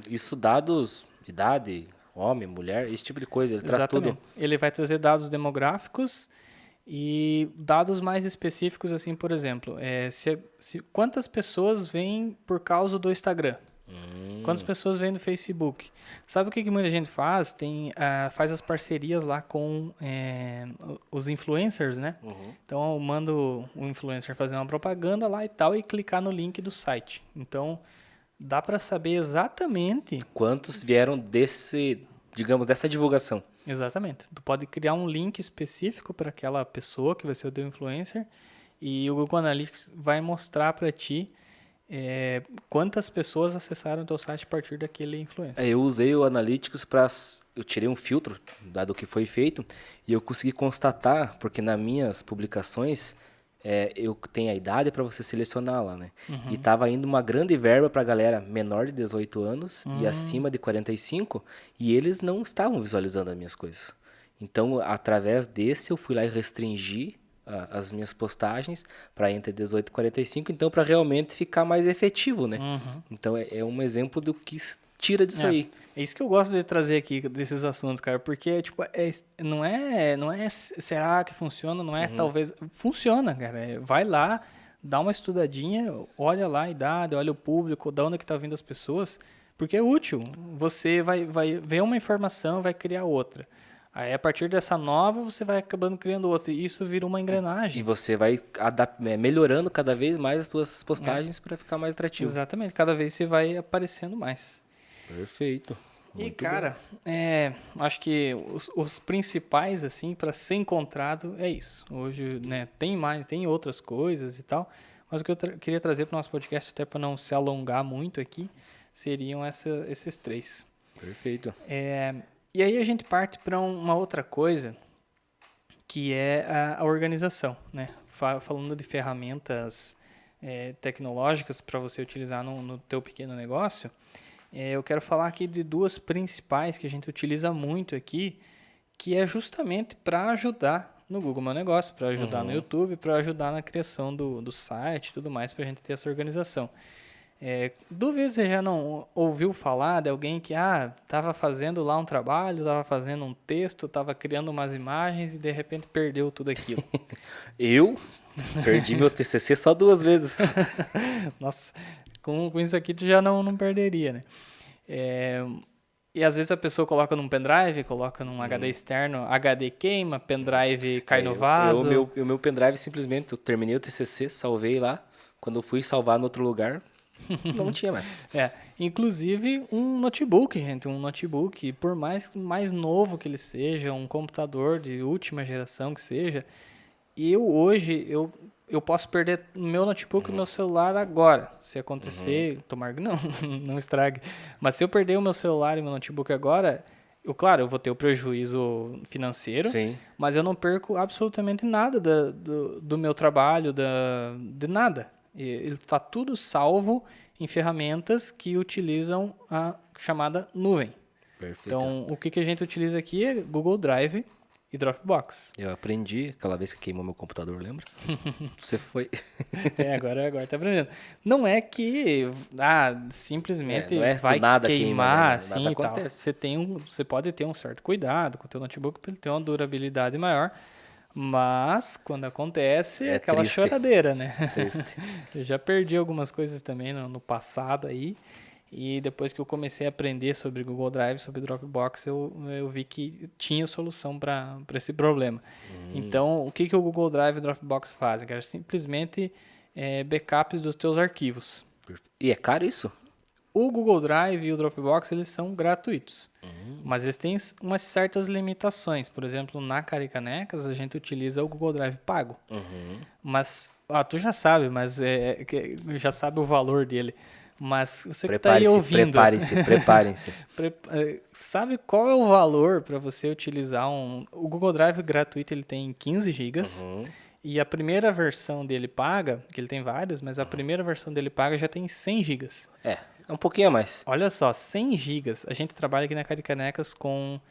Isso dados, idade, homem, mulher, esse tipo de coisa, ele traz tudo. Ele vai trazer dados demográficos e dados mais específicos, assim, por exemplo, quantas pessoas vêm por causa do Instagram? Quantas pessoas vêm do Facebook? Sabe o que muita gente faz? Faz as parcerias lá com os influencers, né? Então eu mando o influencer fazer uma propaganda lá e tal e clicar no link do site. Então dá para saber exatamente quantos vieram dessa divulgação. Exatamente. Tu pode criar um link específico para aquela pessoa que vai ser o teu influencer e o Google Analytics vai mostrar para ti quantas pessoas acessaram o teu site a partir daquele influencer. Eu usei o Analytics eu tirei um filtro dado o que foi feito e eu consegui constatar, porque nas minhas publicações eu tenho a idade para você selecionar lá, né? E tava indo uma grande verba para galera menor de 18 anos e acima de 45 e eles não estavam visualizando as minhas coisas. Então, através desse eu fui lá e restringi as minhas postagens para entre 18 e 45, então para realmente ficar mais efetivo, né? Então é um exemplo do que tira disso aí. É isso que eu gosto de trazer aqui desses assuntos, cara, porque tipo não é será que funciona, não é talvez funciona, cara. Vai lá, dá uma estudadinha, olha lá a idade, olha o público, da onde que tá vindo as pessoas, porque é útil. Você vai ver uma informação, vai criar outra. Aí, a partir dessa nova, você vai acabando criando outra. E isso vira uma engrenagem. E você vai melhorando cada vez mais as suas postagens para ficar mais atrativo. Exatamente. Cada vez você vai aparecendo mais. Perfeito. E, Muito cara, acho que os principais, assim, para ser encontrado é isso. Hoje, né, tem outras coisas e tal, mas o que eu queria trazer para o nosso podcast, até para não se alongar muito aqui, seriam esses três. Perfeito. E aí a gente parte para uma outra coisa, que é a organização, né? Falando de ferramentas tecnológicas para você utilizar no teu pequeno negócio, eu quero falar aqui de duas principais que a gente utiliza muito aqui, que é justamente para ajudar no Google Meu Negócio, para ajudar no YouTube, para ajudar na criação do site e tudo mais, para a gente ter essa organização. Duvido você já não ouviu falar de alguém que estava fazendo lá um trabalho, estava fazendo um texto, estava criando umas imagens e de repente perdeu tudo aquilo. Eu perdi meu TCC só 2 vezes. Nossa, com isso aqui tu já não perderia, né? E às vezes a pessoa coloca num pendrive, coloca num HD externo, HD queima, pendrive cai no vaso. O meu pendrive simplesmente, eu terminei o TCC, salvei lá. Quando eu fui salvar no outro lugar, não tinha mais. Inclusive um notebook, gente, por mais novo que ele seja, um computador de última geração que seja, eu posso perder o meu notebook e o meu celular agora. Se acontecer, tomara que não estrague. Mas se eu perder o meu celular e o meu notebook agora, claro, eu vou ter o prejuízo financeiro, Sim. mas eu não perco absolutamente nada do meu trabalho, de nada. Ele está tudo salvo em ferramentas que utilizam a chamada nuvem. Perfeito. Então, o que a gente utiliza aqui é Google Drive e Dropbox. Eu aprendi aquela vez que queimou meu computador, lembra? Você foi. Agora tá aprendendo. Não é que simplesmente não é do vai nada queimar queima, né? Mas assim e tal. acontece. Você pode ter um certo cuidado com o teu notebook para ele ter uma durabilidade maior, mas quando acontece é aquela triste. choradeira, né? Triste. Eu já perdi algumas coisas também no passado aí. E depois que eu comecei a aprender sobre Google Drive, sobre Dropbox, eu vi que tinha solução para esse problema. Então, o que o Google Drive e o Dropbox fazem? Cara, simplesmente backups dos teus arquivos. E é caro isso? O Google Drive e o Dropbox, eles são gratuitos. Mas eles têm umas certas limitações. Por exemplo, na Caricanecas, a gente utiliza o Google Drive pago. Mas, tu já sabe, mas já sabe o valor dele. Mas você que está aí ouvindo... Preparem-se. Sabe qual é o valor para você utilizar O Google Drive gratuito, ele tem 15 GB. E a primeira versão dele paga, que ele tem várias, mas a primeira versão dele paga já tem 100 GB. É um pouquinho a mais. Olha só, 100 GB. A gente trabalha aqui na Caricanecas com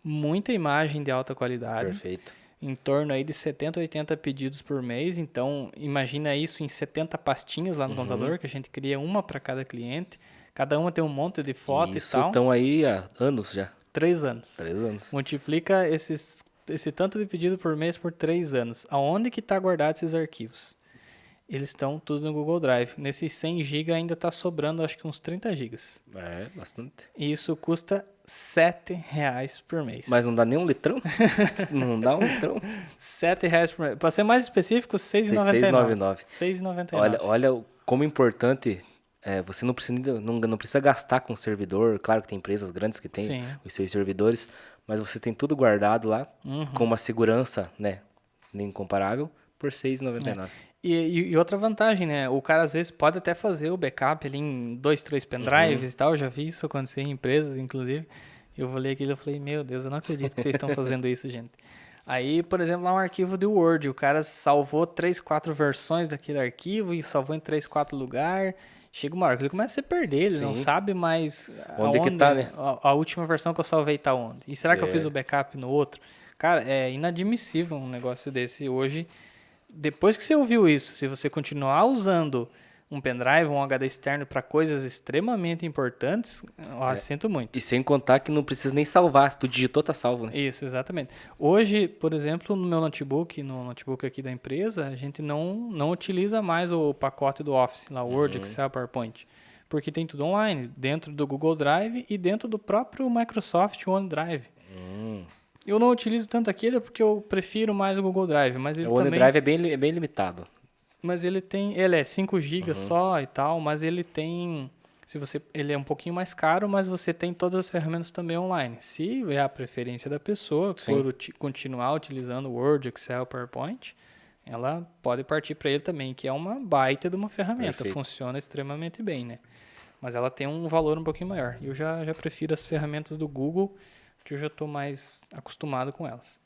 muita imagem de alta qualidade. Perfeito. Em torno aí de 70, 80 pedidos por mês. Então, imagina isso em 70 pastinhas lá no computador, que a gente cria uma para cada cliente. Cada uma tem um monte de foto e tal. Isso estão aí há anos já. 3 anos. 3 anos. Multiplica esse tanto de pedido por mês por 3 anos. Aonde que está guardado esses arquivos? Eles estão tudo no Google Drive. Nesses 100 GB ainda está sobrando acho que uns 30 GB. É, bastante. E isso custa R$7 por mês. Mas não dá nem um litrão? Não dá um litrão? R$7 por mês. Para ser mais específico, R$6,99. R$6,99. Olha como é importante. Você não precisa gastar com servidor. Claro que tem empresas grandes que têm os seus servidores, mas você tem tudo guardado lá com uma segurança, né, incomparável por R$6,99. E outra vantagem, né? O cara às vezes pode até fazer o backup ali em 2, 3 pendrives e tal. Eu já vi isso acontecer em empresas, inclusive. Eu olhei aquilo e falei, meu Deus, eu não acredito que vocês estão fazendo isso, gente. Aí, por exemplo, lá um arquivo de Word, o cara salvou 3, 4 versões daquele arquivo e salvou em 3, 4 lugares. Chega uma hora que ele começa a se perder, ele não sabe mais onde que tá, né? A última versão que eu salvei tá onde. E será que eu fiz o backup no outro? Cara, é inadmissível um negócio desse hoje. Depois que você ouviu isso, se você continuar usando um pendrive, um HD externo para coisas extremamente importantes, sinto muito. E sem contar que não precisa nem salvar, tu digitou, tá salvo, né? Isso, exatamente. Hoje, por exemplo, no meu notebook, no notebook aqui da empresa, a gente não utiliza mais o pacote do Office, lá, Word, Excel, PowerPoint, porque tem tudo online, dentro do Google Drive e dentro do próprio Microsoft OneDrive. Eu não utilizo tanto aquele porque eu prefiro mais o Google Drive, mas ele o OneDrive é bem limitado. Mas ele é 5 GB só e tal, mas ele tem Ele é um pouquinho mais caro, mas você tem todas as ferramentas também online. Se é a preferência da pessoa, Sim. for continuar utilizando Word, Excel, PowerPoint, ela pode partir para ele também, que é uma baita de uma ferramenta, Perfeito. funciona extremamente bem, né? Mas ela tem um valor um pouquinho maior. Eu já prefiro as ferramentas do Google, que eu já estou mais acostumado com elas.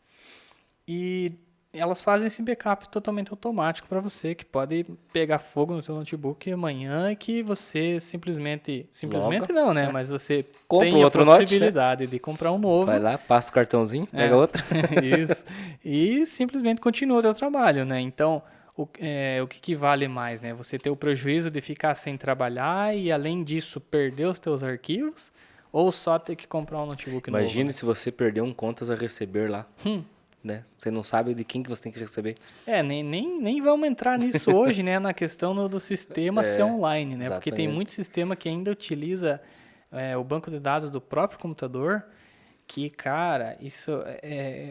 E elas fazem esse backup totalmente automático para você, que pode pegar fogo no seu notebook amanhã e que você simplesmente Logo, não, né? né? Mas você Compra tem a outro note, né? possibilidade de comprar um novo. Vai lá, passa o cartãozinho, pega outro. Isso. E simplesmente continua o teu trabalho, né? Então, o que vale mais, né? Você ter o prejuízo de ficar sem trabalhar e, além disso, perder os teus arquivos ou só ter que comprar um notebook novo, Imagine né? se você perder um contas a receber lá, né? Você não sabe de quem que você tem que receber. Nem vamos entrar nisso hoje, né? Na questão do sistema ser online, né? Porque tem Exatamente. muito sistema que ainda utiliza o banco de dados do próprio computador, que, cara, isso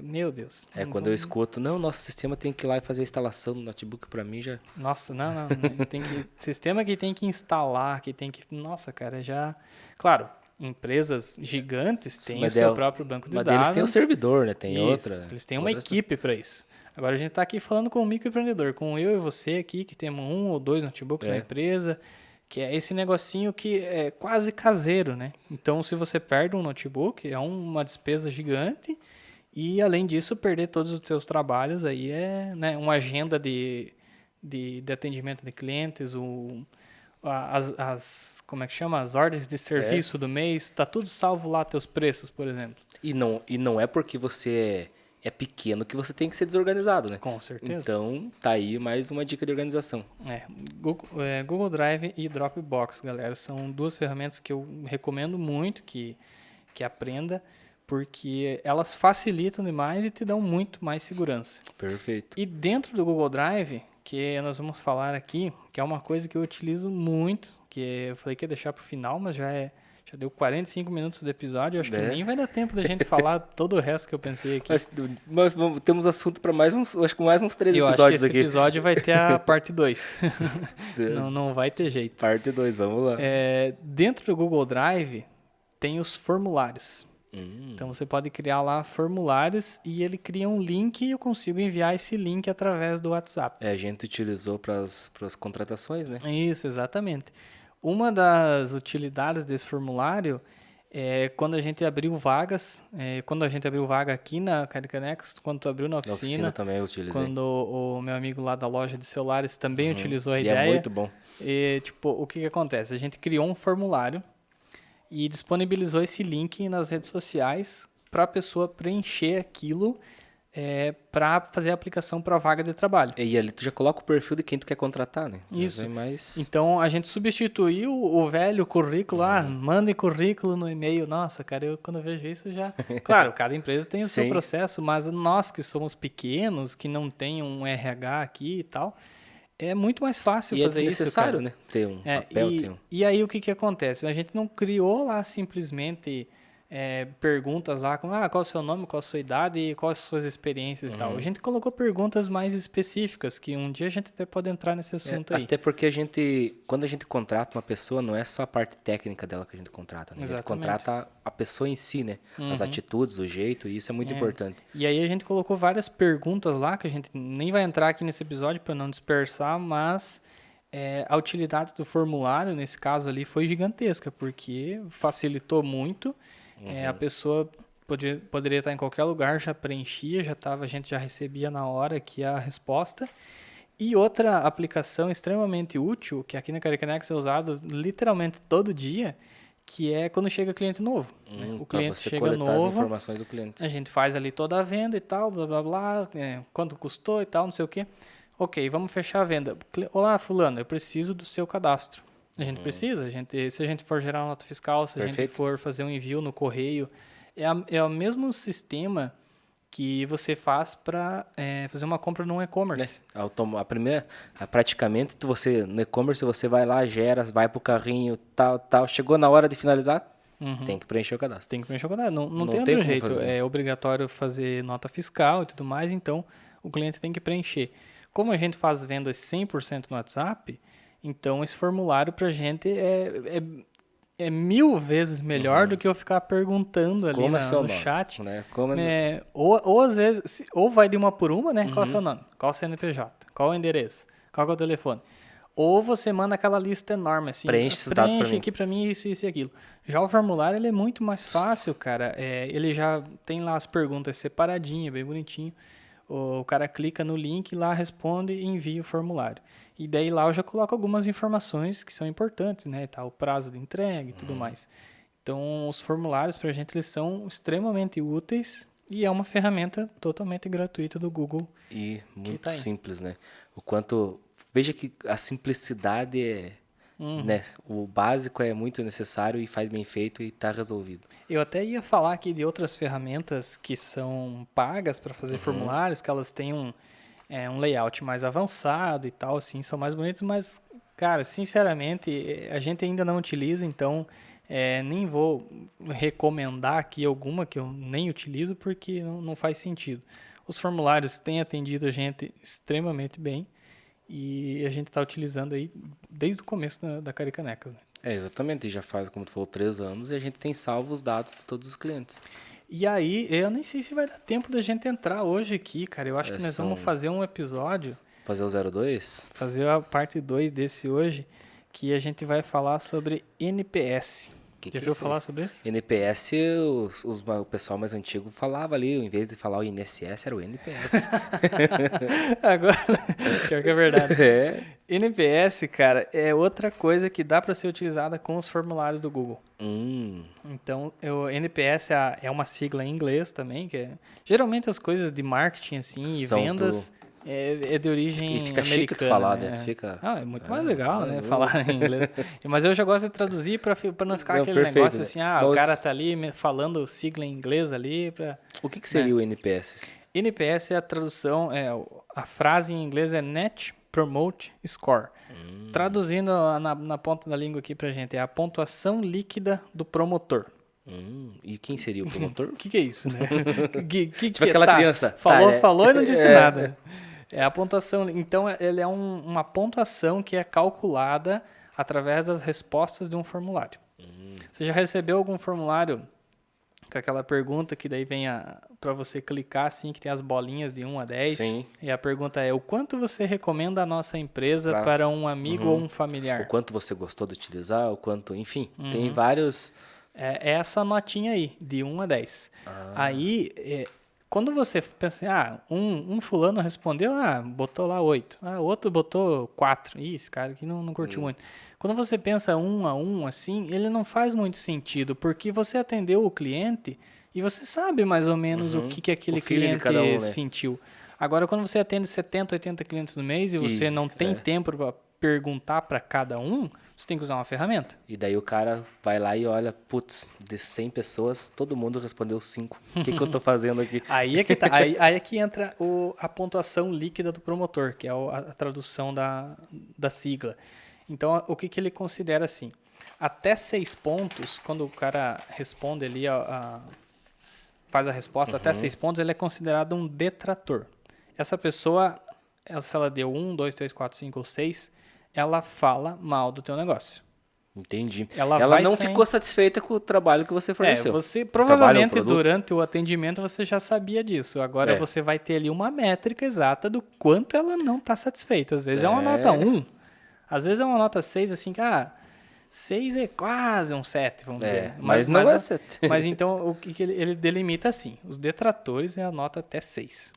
meu Deus. É quando eu escuto, não, nosso sistema tem que ir lá e fazer a instalação do notebook pra mim já. Nossa, não, tem que sistema que tem que instalar, que tem que, nossa, cara, já, claro, empresas gigantes têm o Mas seu próprio banco de mas deles tem o dados. servidor, né? Tem Isso, outra. eles têm uma outras- equipe para isso. Agora a gente está aqui falando com o microempreendedor, com eu e você aqui, que temos um ou dois notebooks na É. empresa, que é esse negocinho que é quase caseiro, né? Então, se você perde um notebook, é uma despesa gigante. E, além disso, perder todos os seus trabalhos aí é, né, uma agenda de atendimento de clientes, como é que chama? As ordens de serviço do mês, tá tudo salvo lá, teus preços, por exemplo. E não é porque você é pequeno que você tem que ser desorganizado, né? Com certeza. Então, tá aí mais uma dica de organização. Google Drive e Dropbox, galera, são duas ferramentas que eu recomendo muito que aprenda, porque elas facilitam demais e te dão muito mais segurança. Perfeito. E dentro do Google Drive, que nós vamos falar aqui, que é uma coisa que eu utilizo muito, que eu falei que ia deixar para o final, mas já deu 45 minutos do episódio, eu acho que nem vai dar tempo da gente falar todo o resto que eu pensei aqui. Mas temos assunto para acho que mais uns 3 Eu acho que episódios esse aqui. episódio vai ter a parte 2. não vai ter jeito. Parte 2, vamos lá. Dentro do Google Drive tem os formulários. Então você pode criar lá formulários e ele cria um link e eu consigo enviar esse link através do WhatsApp. A gente utilizou para as contratações, né? Isso, exatamente. Uma das utilidades desse formulário é quando a gente abriu vagas, quando a gente abriu vaga aqui na Caricanex, quando tu abriu na Na oficina também eu utilizei. quando o meu amigo lá da loja de celulares também utilizou a E ideia. é muito bom. Tipo, o que acontece? A gente criou um formulário e disponibilizou esse link nas redes sociais para a pessoa preencher aquilo para fazer a aplicação para a vaga de trabalho. E ali tu já coloca o perfil de quem tu quer contratar, né? Isso. Mais... Então a gente substituiu o velho currículo, mande currículo no e-mail. Nossa, cara, quando eu vejo isso já. Claro, cada empresa tem o seu processo, mas nós que somos pequenos, que não tem um RH aqui e tal, é muito mais fácil fazer isso. É necessário, né? Ter um papel. E aí o que acontece? A gente não criou lá simplesmente perguntas lá como qual é o seu nome, qual a sua idade e quais as suas experiências e tal. A gente colocou perguntas mais específicas, que um dia a gente até pode entrar nesse assunto aí. Até porque quando a gente contrata uma pessoa, não é só a parte técnica dela que a gente contrata, né? A gente contrata a pessoa em si, né? As atitudes, o jeito, e isso é muito importante. E aí a gente colocou várias perguntas lá, que a gente nem vai entrar aqui nesse episódio para não dispersar, mas a utilidade do formulário, nesse caso ali, foi gigantesca, porque facilitou muito. A pessoa poderia estar em qualquer lugar, já preenchia, a gente já recebia na hora aqui a resposta. E outra aplicação extremamente útil, que aqui na Caricanex é usado literalmente todo dia, que é quando chega cliente novo. O cliente chega novo, as informações do cliente. A gente faz ali toda a venda e tal, blá blá blá, quanto custou e tal, não sei o quê. Ok, vamos fechar a venda. Olá, fulano, eu preciso do seu cadastro. A gente precisa, se a gente for gerar uma nota fiscal, se a gente for fazer um envio no correio, é o mesmo sistema que você faz para fazer uma compra no e-commerce. Praticamente, no e-commerce você vai lá, gera, vai pro carrinho, tal, chegou na hora de finalizar, tem que preencher o cadastro. Tem que preencher o cadastro, não tem outro jeito, é obrigatório fazer nota fiscal e tudo mais, então o cliente tem que preencher. Como a gente faz vendas 100% no WhatsApp, então esse formulário pra gente é 1000 vezes melhor do que eu ficar perguntando ali Como é seu no nome? chat. Né? Como é... Ou às vezes, ou vai de uma por uma, né? Qual é o seu nome? Qual é o CNPJ? Qual é o endereço? Qual é o telefone? Ou você manda aquela lista enorme, assim, Preenche esses dados pra preenche mim. aqui pra mim isso e aquilo. Já o formulário, ele é muito mais fácil, cara. Ele já tem lá as perguntas separadinhas, bem bonitinho. O cara clica no link, lá responde e envia o formulário. E daí lá eu já coloco algumas informações que são importantes, né? Tá, o prazo de entrega e tudo mais. Então, os formulários pra gente, eles são extremamente úteis e é uma ferramenta totalmente gratuita do Google. E muito tá aí. simples, né? O quanto... Veja que a simplicidade é... Né? O básico é muito necessário e faz bem feito e tá resolvido. Eu até ia falar aqui de outras ferramentas que são pagas para fazer formulários, que elas têm um layout mais avançado e tal, assim, são mais bonitos, mas, cara, sinceramente, a gente ainda não utiliza, então nem vou recomendar aqui alguma que eu nem utilizo, porque não faz sentido. Os formulários têm atendido a gente extremamente bem e a gente está utilizando aí desde o começo da Caricanecas, né? Exatamente. E já faz, como tu falou, 3 anos e a gente tem salvo os dados de todos os clientes. E aí, eu nem sei se vai dar tempo da gente entrar hoje aqui, cara. Eu acho que nós vamos fazer um episódio, Fazer o 02? fazer a parte 2 desse hoje, que a gente vai falar sobre NPS. Já viu falar sobre isso? NPS, o pessoal mais antigo falava ali, em vez de falar o INSS, era o NPS. Agora, pior que é verdade. É. NPS, cara, é outra coisa que dá para ser utilizada com os formulários do Google. Então, o NPS é uma sigla em inglês também, que geralmente as coisas de marketing assim e vendas é de origem E fica americana, chique tu falar, né? né? Fica... É muito mais legal, né? Falar em inglês. Mas eu já gosto de traduzir para não ficar aquele perfeito, negócio né? assim, o cara tá ali falando sigla em inglês ali para... O que seria o NPS? NPS é a tradução, a frase em inglês é Net Promote Score. Traduzindo na ponta da língua aqui pra gente, é a pontuação líquida do promotor. E quem seria o promotor? O que é isso, né? Tipo aquela criança. Falou e não disse nada. É a pontuação. Então, ele é uma pontuação que é calculada através das respostas de um formulário. Você já recebeu algum formulário com aquela pergunta que daí vem para você clicar assim, que tem as bolinhas de 1 a 10? Sim. E a pergunta é: o quanto você recomenda a nossa empresa para um amigo ou um familiar? O quanto você gostou de utilizar, o quanto... Enfim, tem vários... É essa notinha aí, de 1 a 10. Aí, quando você pensa assim, um fulano respondeu, botou lá 8. Outro botou 4. Ih, esse cara aqui não curtiu muito. Quando você pensa 1 a 1, assim, ele não faz muito sentido, porque você atendeu o cliente e você sabe mais ou menos o que aquele cliente sentiu. Agora, quando você atende 70, 80 clientes no mês e você não tem tempo para perguntar para cada um, você tem que usar uma ferramenta. E daí o cara vai lá e olha, putz, de 100 pessoas, todo mundo respondeu 5. O que eu tô fazendo aqui? Aí é que tá. Aí é que entra a pontuação líquida do promotor, que é a tradução da sigla. Então, o que ele considera assim? Até 6 pontos, quando o cara responde ali, faz a resposta, até 6 pontos, ele é considerado um detrator. Essa pessoa, se ela deu 1, 2, 3, 4, 5 ou 6, ela fala mal do teu negócio. Entendi. Ela não ficou satisfeita com o trabalho que você forneceu. Você provavelmente durante o atendimento você já sabia disso. Agora você vai ter ali uma métrica exata do quanto ela não está satisfeita. Às vezes é uma nota 1, às vezes é uma nota 6, assim, que 6 é quase um 7, vamos dizer. Mas não é 7. Mas então o que ele delimita assim, os detratores é a nota até 6.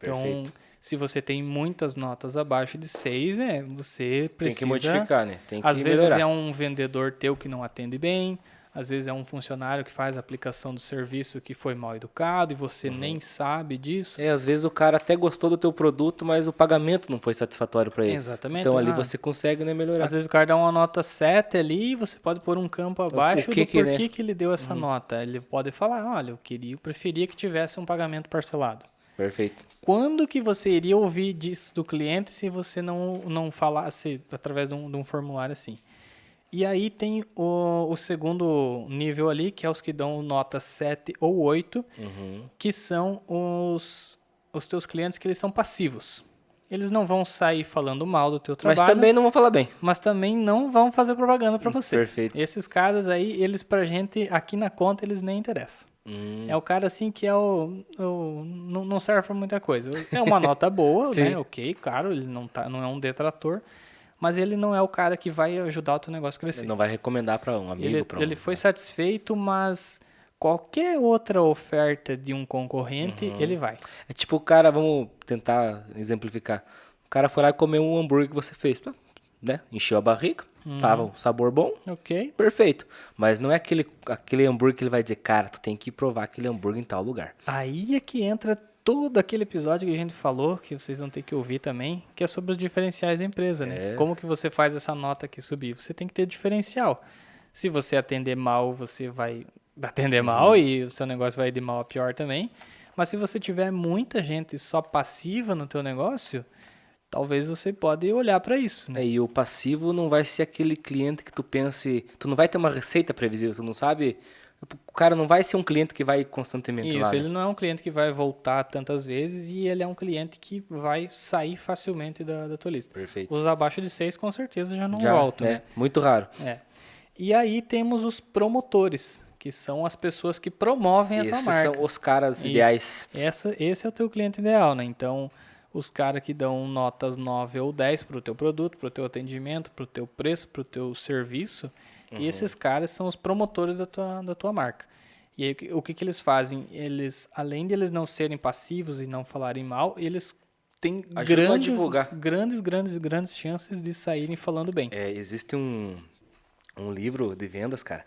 Então, se você tem muitas notas abaixo de 6, você precisa... Tem que modificar, né? Tem que às vezes melhorar. é um vendedor teu que não atende bem, às vezes é um funcionário que faz a aplicação do serviço que foi mal educado e você nem sabe disso. Às vezes o cara até gostou do teu produto, mas o pagamento não foi satisfatório para ele. Exatamente. Então ali você consegue, né, melhorar. Às vezes o cara dá uma nota 7 ali e você pode pôr um campo abaixo do porquê que ele deu essa nota. Ele pode falar, olha, eu preferia que tivesse um pagamento parcelado. Perfeito. Quando que você iria ouvir disso do cliente se você não falasse através de um formulário assim? E aí tem o segundo nível ali, que é os que dão nota 7 ou 8, que são os teus clientes que eles são passivos. eles não vão sair falando mal do teu Mas trabalho, também não vou falar bem. mas também não vão fazer propaganda para você. Perfeito. Esses caras aí, eles pra gente, aqui na conta, eles nem interessam. É o cara assim que não serve pra muita coisa. É uma nota boa, Sim. né? Ok, claro, ele não é um detrator, mas ele não é o cara que vai ajudar o teu negócio a crescer. Não vai recomendar para um amigo, para Ele foi satisfeito, mas qualquer outra oferta de um concorrente, ele vai. É tipo o cara, vamos tentar exemplificar. O cara foi lá e comeu um hambúrguer que você fez, né? Encheu a barriga, tava um sabor bom, Ok? perfeito. Mas não é aquele hambúrguer que ele vai dizer, cara, tu tem que provar aquele hambúrguer em tal lugar. Aí é que entra todo aquele episódio que a gente falou, que vocês vão ter que ouvir também, que é sobre os diferenciais da empresa, né? Como que você faz essa nota aqui subir? Você tem que ter diferencial. Se você atender mal, você vai atender mal e o seu negócio vai de mal a pior também. Mas se você tiver muita gente só passiva no teu negócio, talvez você pode olhar para isso, né? E o passivo não vai ser aquele cliente que tu pense, tu não vai ter uma receita previsível, tu não sabe, o cara não vai ser um cliente que vai constantemente Isso, lá, ele né? não é um cliente que vai voltar tantas vezes e ele é um cliente que vai sair facilmente da tua lista. Perfeito. Os abaixo de 6 com certeza já não Já, voltam, né? Muito raro. É. E aí temos os promotores, que são as pessoas que promovem a tua Esses marca. são os caras Isso. ideais. Esse é o teu cliente ideal, né? Então, os caras que dão notas 9 ou 10 para o teu produto, para o teu atendimento, para o teu preço, para o teu serviço, e esses caras são os promotores da tua marca. E aí, o que eles fazem? Eles, além de eles não serem passivos e não falarem mal, eles têm Ajudam a divulgar. grandes chances de saírem falando bem. Existe um livro de vendas, cara,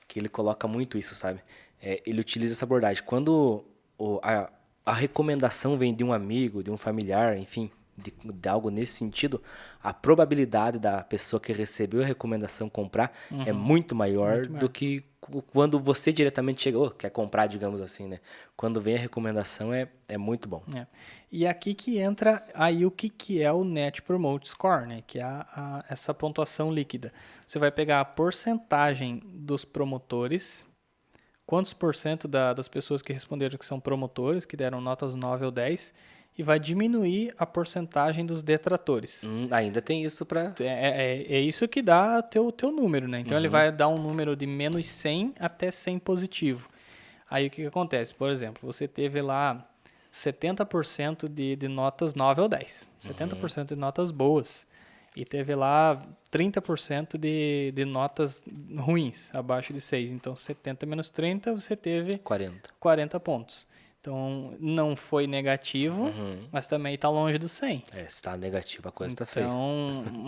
que ele coloca muito isso, sabe? Ele utiliza essa abordagem. Quando a recomendação vem de um amigo, de um familiar, enfim, de algo nesse sentido, a probabilidade da pessoa que recebeu a recomendação comprar é muito maior do que quando você diretamente chega, quer comprar, digamos assim, né? Quando vem a recomendação é muito bom. E aqui que entra aí o que é o Net Promote Score, né? Que é essa pontuação líquida. Você vai pegar a porcentagem dos promotores, quantos por cento das pessoas que responderam que são promotores, que deram notas 9 ou 10, e vai diminuir a porcentagem dos detratores. Ainda tem isso pra... É isso que dá teu número, né? Então ele vai dar um número de menos 100 até 100 positivo. Aí o que acontece? Por exemplo, você teve lá 70% de notas 9 ou 10. 70% de notas boas. E teve lá 30% de notas ruins, abaixo de 6. Então, 70 menos 30, você teve 40 pontos. Então, não foi negativo, mas também está longe do 100. se está negativo, a coisa está feia.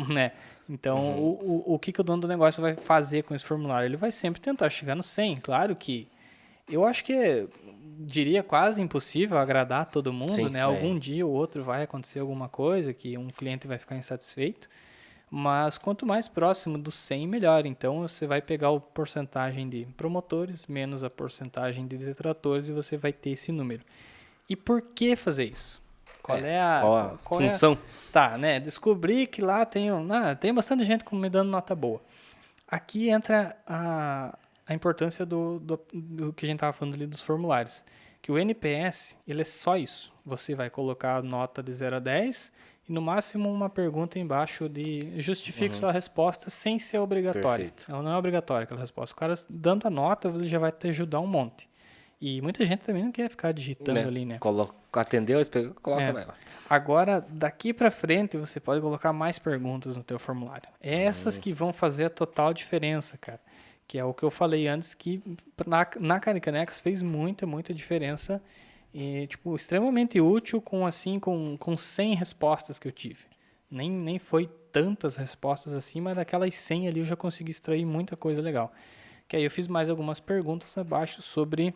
Né? Então, o que o dono do negócio vai fazer com esse formulário? Ele vai sempre tentar chegar no 100. Claro que eu acho que diria quase impossível agradar todo mundo, Sim, né? Algum dia ou outro vai acontecer alguma coisa que um cliente vai ficar insatisfeito, mas quanto mais próximo do 100, melhor. Então, você vai pegar a porcentagem de promotores menos a porcentagem de detratores e você vai ter esse número. E por que fazer isso? Qual é a função? Tá, né? Descobri que lá tem bastante gente me dando nota boa. Aqui entra a importância do que a gente estava falando ali dos formulários. Que o NPS, ele é só isso. Você vai colocar a nota de 0 a 10 e no máximo uma pergunta embaixo de justifique sua resposta sem ser obrigatória. Perfeito. Ela não é obrigatória aquela resposta. O cara dando a nota, ele já vai te ajudar um monte. E muita gente também não quer ficar digitando ali, né? Atendeu, coloca lá. Agora, daqui para frente, você pode colocar mais perguntas no teu formulário. Essas que vão fazer a total diferença, cara. Que é o que eu falei antes, que na Caricanex fez muita diferença. E, tipo, extremamente útil com 100 respostas que eu tive. Nem foi tantas respostas assim, mas daquelas 100 ali eu já consegui extrair muita coisa legal. Que aí eu fiz mais algumas perguntas abaixo sobre...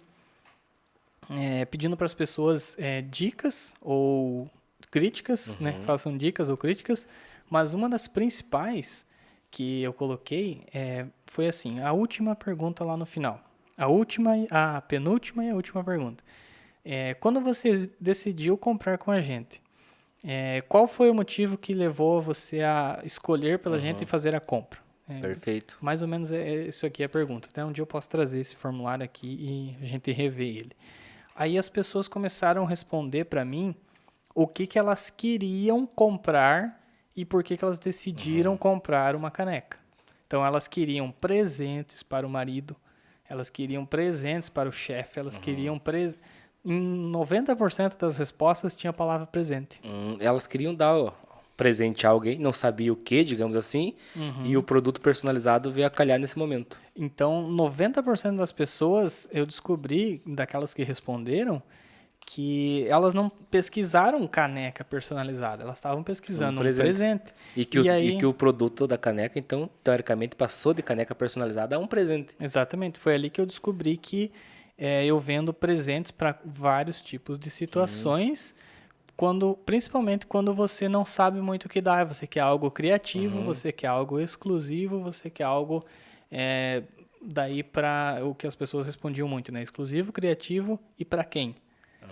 pedindo para as pessoas dicas ou críticas, né? Façam dicas ou críticas. Mas uma das principais que eu coloquei foi assim, a última pergunta lá no final. A penúltima e a última pergunta. Quando você decidiu comprar com a gente, qual foi o motivo que levou você a escolher pela gente e fazer a compra? Perfeito. Mais ou menos isso aqui é a pergunta. Até um dia eu posso trazer esse formulário aqui e a gente rever ele. Aí as pessoas começaram a responder para mim o que que elas queriam comprar e por que que elas decidiram comprar uma caneca. Então, elas queriam presentes para o marido, elas queriam presentes para o chefe, elas queriam Em 90% das respostas tinha a palavra presente. Elas queriam dar ó, presente a alguém, não sabia o que, digamos assim, e o produto personalizado veio a calhar nesse momento. Então, 90% das pessoas, eu descobri, daquelas que responderam, que elas não pesquisaram caneca personalizada, elas estavam pesquisando um presente. E E aí, que o produto da caneca, então, teoricamente, passou de caneca personalizada a um presente. exatamente, foi ali que eu descobri que eu vendo presentes para vários tipos de situações, principalmente quando você não sabe muito o que dar, você quer algo criativo, você quer algo exclusivo, você quer algo é, daí para o que as pessoas respondiam muito, né? Exclusivo, criativo e para quem?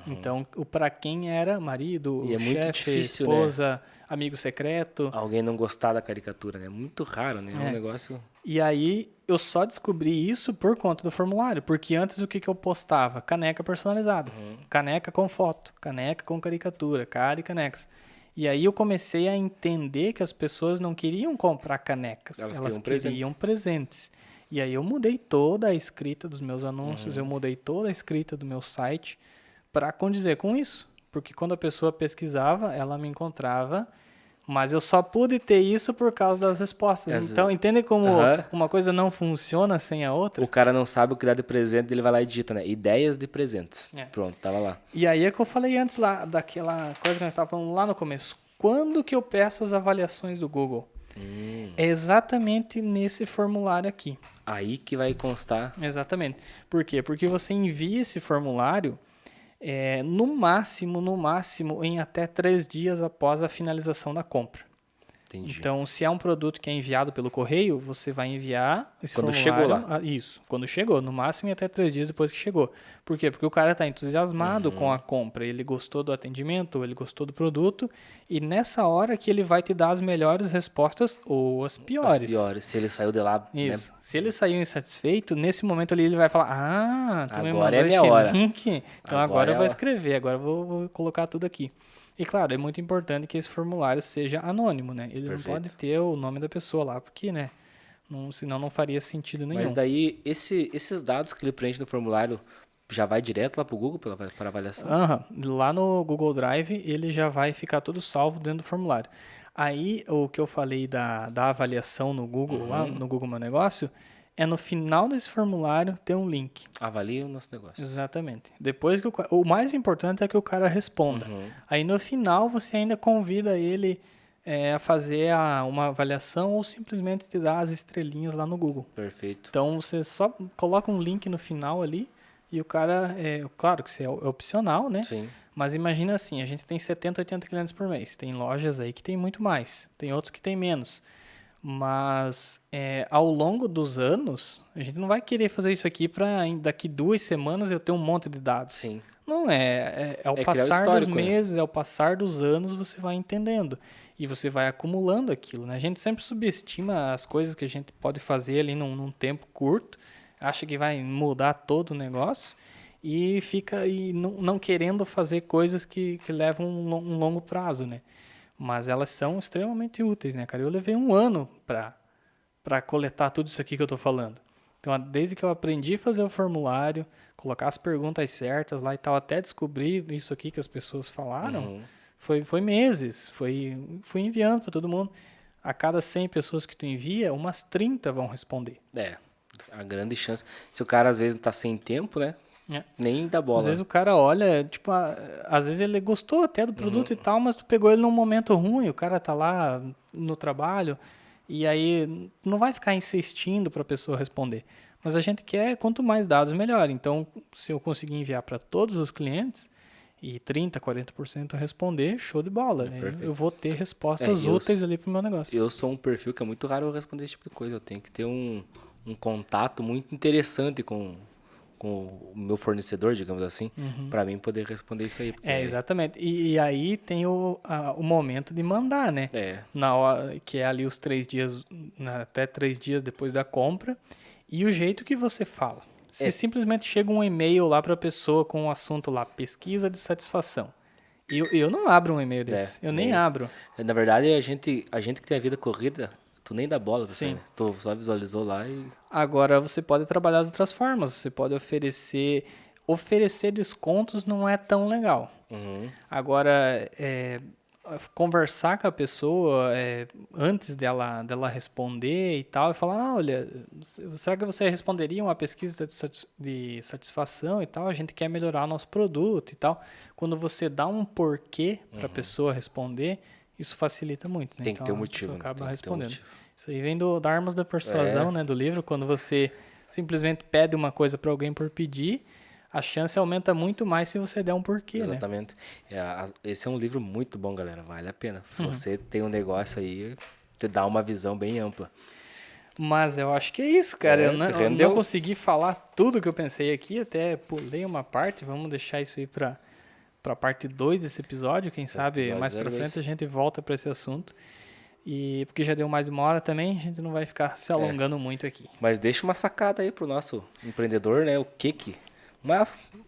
Então, o para quem era E marido, é muito chefe, difícil, né? esposa, amigo secreto. Alguém não gostar da caricatura, né? Muito raro, né? É um É. negócio. E aí eu só descobri isso por conta do formulário, porque antes o que que eu postava? Caneca personalizada, caneca com foto, caneca com caricatura, cara e canecas. E aí eu comecei a entender que as pessoas não queriam comprar canecas, Elas elas queriam um presente. queriam presentes. E aí eu mudei toda a escrita dos meus anúncios, eu mudei toda a escrita do meu site para condizer com isso. Porque quando a pessoa pesquisava, ela me encontrava, mas eu só pude ter isso por causa das respostas. Essa- Então, entende como Aham. uma coisa não funciona sem a outra? O cara não sabe o que dá de presente, ele vai lá e digita, né? Ideias de presentes. É. Pronto, tava lá. E aí é que eu falei antes lá, daquela coisa que nós estávamos falando lá no começo. Quando que eu peço as avaliações do Google? É exatamente nesse formulário aqui. Aí que vai constar. Exatamente. Por quê? Porque você envia esse formulário no máximo, em até 3 dias após a finalização da compra. Entendi. Então, se é um produto que é enviado pelo correio, você vai enviar esse Quando formulário. chegou lá. Isso, quando chegou, no máximo em até 3 dias depois que chegou. Por quê? Porque o cara está entusiasmado com a compra, ele gostou do atendimento, ele gostou do produto, e nessa hora que ele vai te dar as melhores respostas ou as As piores. piores. Se ele saiu de lá, né? Isso. Se ele saiu insatisfeito, nesse momento ali ele vai falar: Ah, tu me Agora mandou é minha esse hora. link, então Agora agora é eu vou a- escrever, agora eu vou colocar tudo aqui. E claro, é muito importante que esse formulário seja anônimo, né? Ele não Perfeito. pode ter o nome da pessoa lá, porque, né? Senão não faria sentido nenhum. Mas daí, esses dados que ele preenche no formulário já vai direto lá pro Google para avaliação? Aham. Lá no Google Drive, ele já vai ficar tudo salvo dentro do formulário. Aí, o que eu falei da avaliação no Google, lá no Google Meu Negócio, é no final desse formulário ter um link. Avalia o nosso negócio. Exatamente. Depois que o mais importante é que o cara responda. Aí no final você ainda convida ele a fazer uma avaliação ou simplesmente te dar as estrelinhas lá no Google. Perfeito. Então você só coloca um link no final ali e o cara, claro que isso é opcional, né? Sim. Mas imagina assim, a gente tem 70, 80 clientes por mês. Tem lojas aí que tem muito mais, tem outros que tem menos. Mas ao longo dos anos, a gente não vai querer fazer isso aqui para daqui 2 semanas eu ter um monte de dados. Sim. Não ao É criar o passar dos histórico, né? meses, ao passar dos anos, você vai entendendo. E você vai acumulando aquilo, né? A gente sempre subestima as coisas que a gente pode fazer ali num tempo curto, acha que vai mudar todo o negócio e fica aí não querendo fazer coisas que levam um longo prazo, né? Mas elas são extremamente úteis, né, cara? Eu levei 1 ano para coletar tudo isso aqui que eu tô falando. Então, desde que eu aprendi a fazer o formulário, colocar as perguntas certas lá e tal, até descobrir isso aqui que as pessoas falaram, foi meses. Fui enviando para todo mundo. A cada 100 pessoas que tu envia, umas 30 vão responder. É, a grande chance. Se o cara às vezes tá sem tempo, né? É. Nem dá bola. Às vezes o cara olha, tipo, às vezes ele gostou até do produto e tal, mas tu pegou ele num momento ruim, o cara tá lá no trabalho, e aí não vai ficar insistindo para a pessoa responder. Mas a gente quer, quanto mais dados, melhor. Então, se eu conseguir enviar para todos os clientes e 30, 40% responder, show de bola. perfeito. Eu vou ter respostas úteis ali pro meu negócio. Eu sou um perfil que é muito raro eu responder esse tipo de coisa. Eu tenho que ter um contato muito interessante com o meu fornecedor, digamos assim, para mim poder responder isso aí. Porque Exatamente. E aí tem o momento de mandar, né? Na hora, que é ali os 3 dias, até 3 dias depois da compra. E o jeito que você fala. Se simplesmente chega um e-mail lá para a pessoa com um assunto lá, pesquisa de satisfação. Eu não abro um e-mail desse. Eu nem abro. Na verdade, a gente que tem a vida corrida, tu nem dá bola pra isso aí, Sim. né? Tu só visualizou lá e... Agora você pode trabalhar de outras formas. Você pode oferecer. Oferecer descontos não é tão legal. Uhum. Agora, conversar com a pessoa antes dela responder e tal, e falar, olha, será que você responderia uma pesquisa de satisfação e tal? A gente quer melhorar nosso produto e tal. Quando você dá um porquê para a pessoa responder, isso facilita muito, né? Tem que ter um A motivo, pessoa né? acaba Tem que ter um respondendo. motivo. Isso aí vem da Armas da Persuasão, né, do livro. Quando você simplesmente pede uma coisa para alguém por pedir, a chance aumenta muito mais se você der um porquê, né? Exatamente. Esse é um livro muito bom, galera. Vale a pena. Se você tem um negócio aí, te dá uma visão bem ampla. Mas eu acho que é isso, cara. Eu te não rendeu. consegui falar tudo que eu pensei aqui, até pulei uma parte. Vamos deixar isso aí pra parte 2 desse episódio. Quem sabe episódio mais pra 02. frente a gente volta pra esse assunto. E porque já deu mais de uma hora também, a gente não vai ficar se alongando muito aqui. Mas deixa uma sacada aí pro nosso empreendedor, né?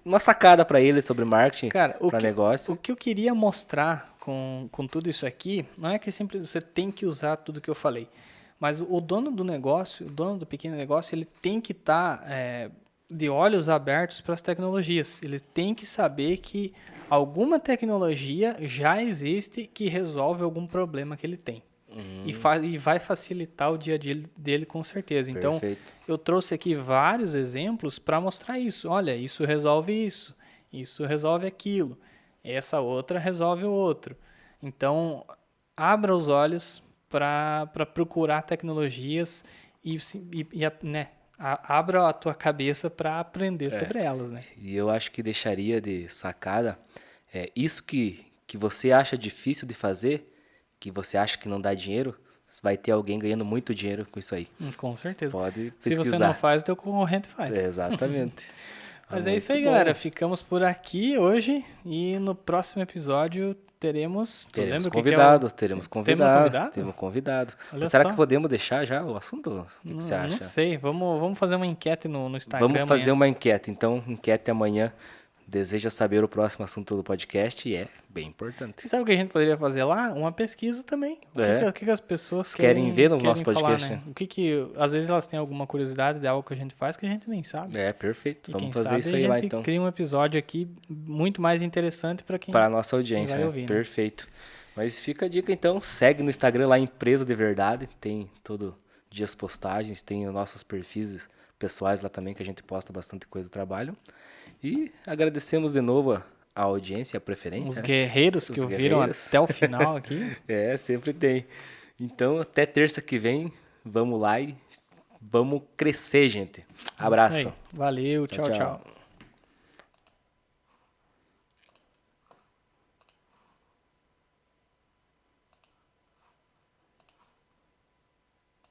Uma sacada para ele sobre marketing Cara, para negócio. o que eu queria mostrar com tudo isso aqui, não é que simplesmente você tem que usar tudo que eu falei, mas o dono do negócio, o dono do pequeno negócio, ele tem que estar de olhos abertos para as tecnologias. Ele tem que saber que alguma tecnologia já existe que resolve algum problema que ele tem. E vai facilitar o dia a dia dele com certeza. Então, Perfeito. eu trouxe aqui vários exemplos para mostrar isso. Olha, isso resolve aquilo, essa outra resolve o outro. Então, abra os olhos para procurar tecnologias né, abra a tua cabeça para aprender sobre elas, né? E eu acho que deixaria de sacada isso que você acha difícil de fazer, que você acha que não dá dinheiro, vai ter alguém ganhando muito dinheiro com isso aí. Com certeza. Pode Se pesquisar. você não faz, o teu concorrente faz. Exatamente. Mas é isso aí, galera. Ficamos por aqui hoje e no próximo episódio teremos... Teremos Temos convidado. Olha Será só. que podemos deixar já o assunto? O que você acha? Não sei. Vamos fazer uma enquete no Instagram Vamos fazer amanhã. uma enquete. Então, enquete amanhã. Deseja saber o próximo assunto do podcast e é bem importante. E sabe o que a gente poderia fazer lá? Uma pesquisa também. O que as pessoas querem ver no nosso falar, podcast, né? Às vezes elas têm alguma curiosidade de algo que a gente faz que a gente nem sabe. Perfeito. E Vamos quem fazer sabe isso aí lá, a gente então. cria um episódio aqui muito mais interessante para Para a nossa audiência, vai ouvir, né? Perfeito. Mas fica a dica, então. Segue no Instagram lá, Empresa de Verdade. Tem todo dia as postagens, tem os nossos perfis pessoais lá também, que a gente posta bastante coisa do trabalho. E agradecemos de novo a audiência, a preferência. Os guerreiros que ouviram até o final aqui. Sempre tem. Então, até terça que vem, vamos lá e vamos crescer, gente. Abraço. Valeu, tchau.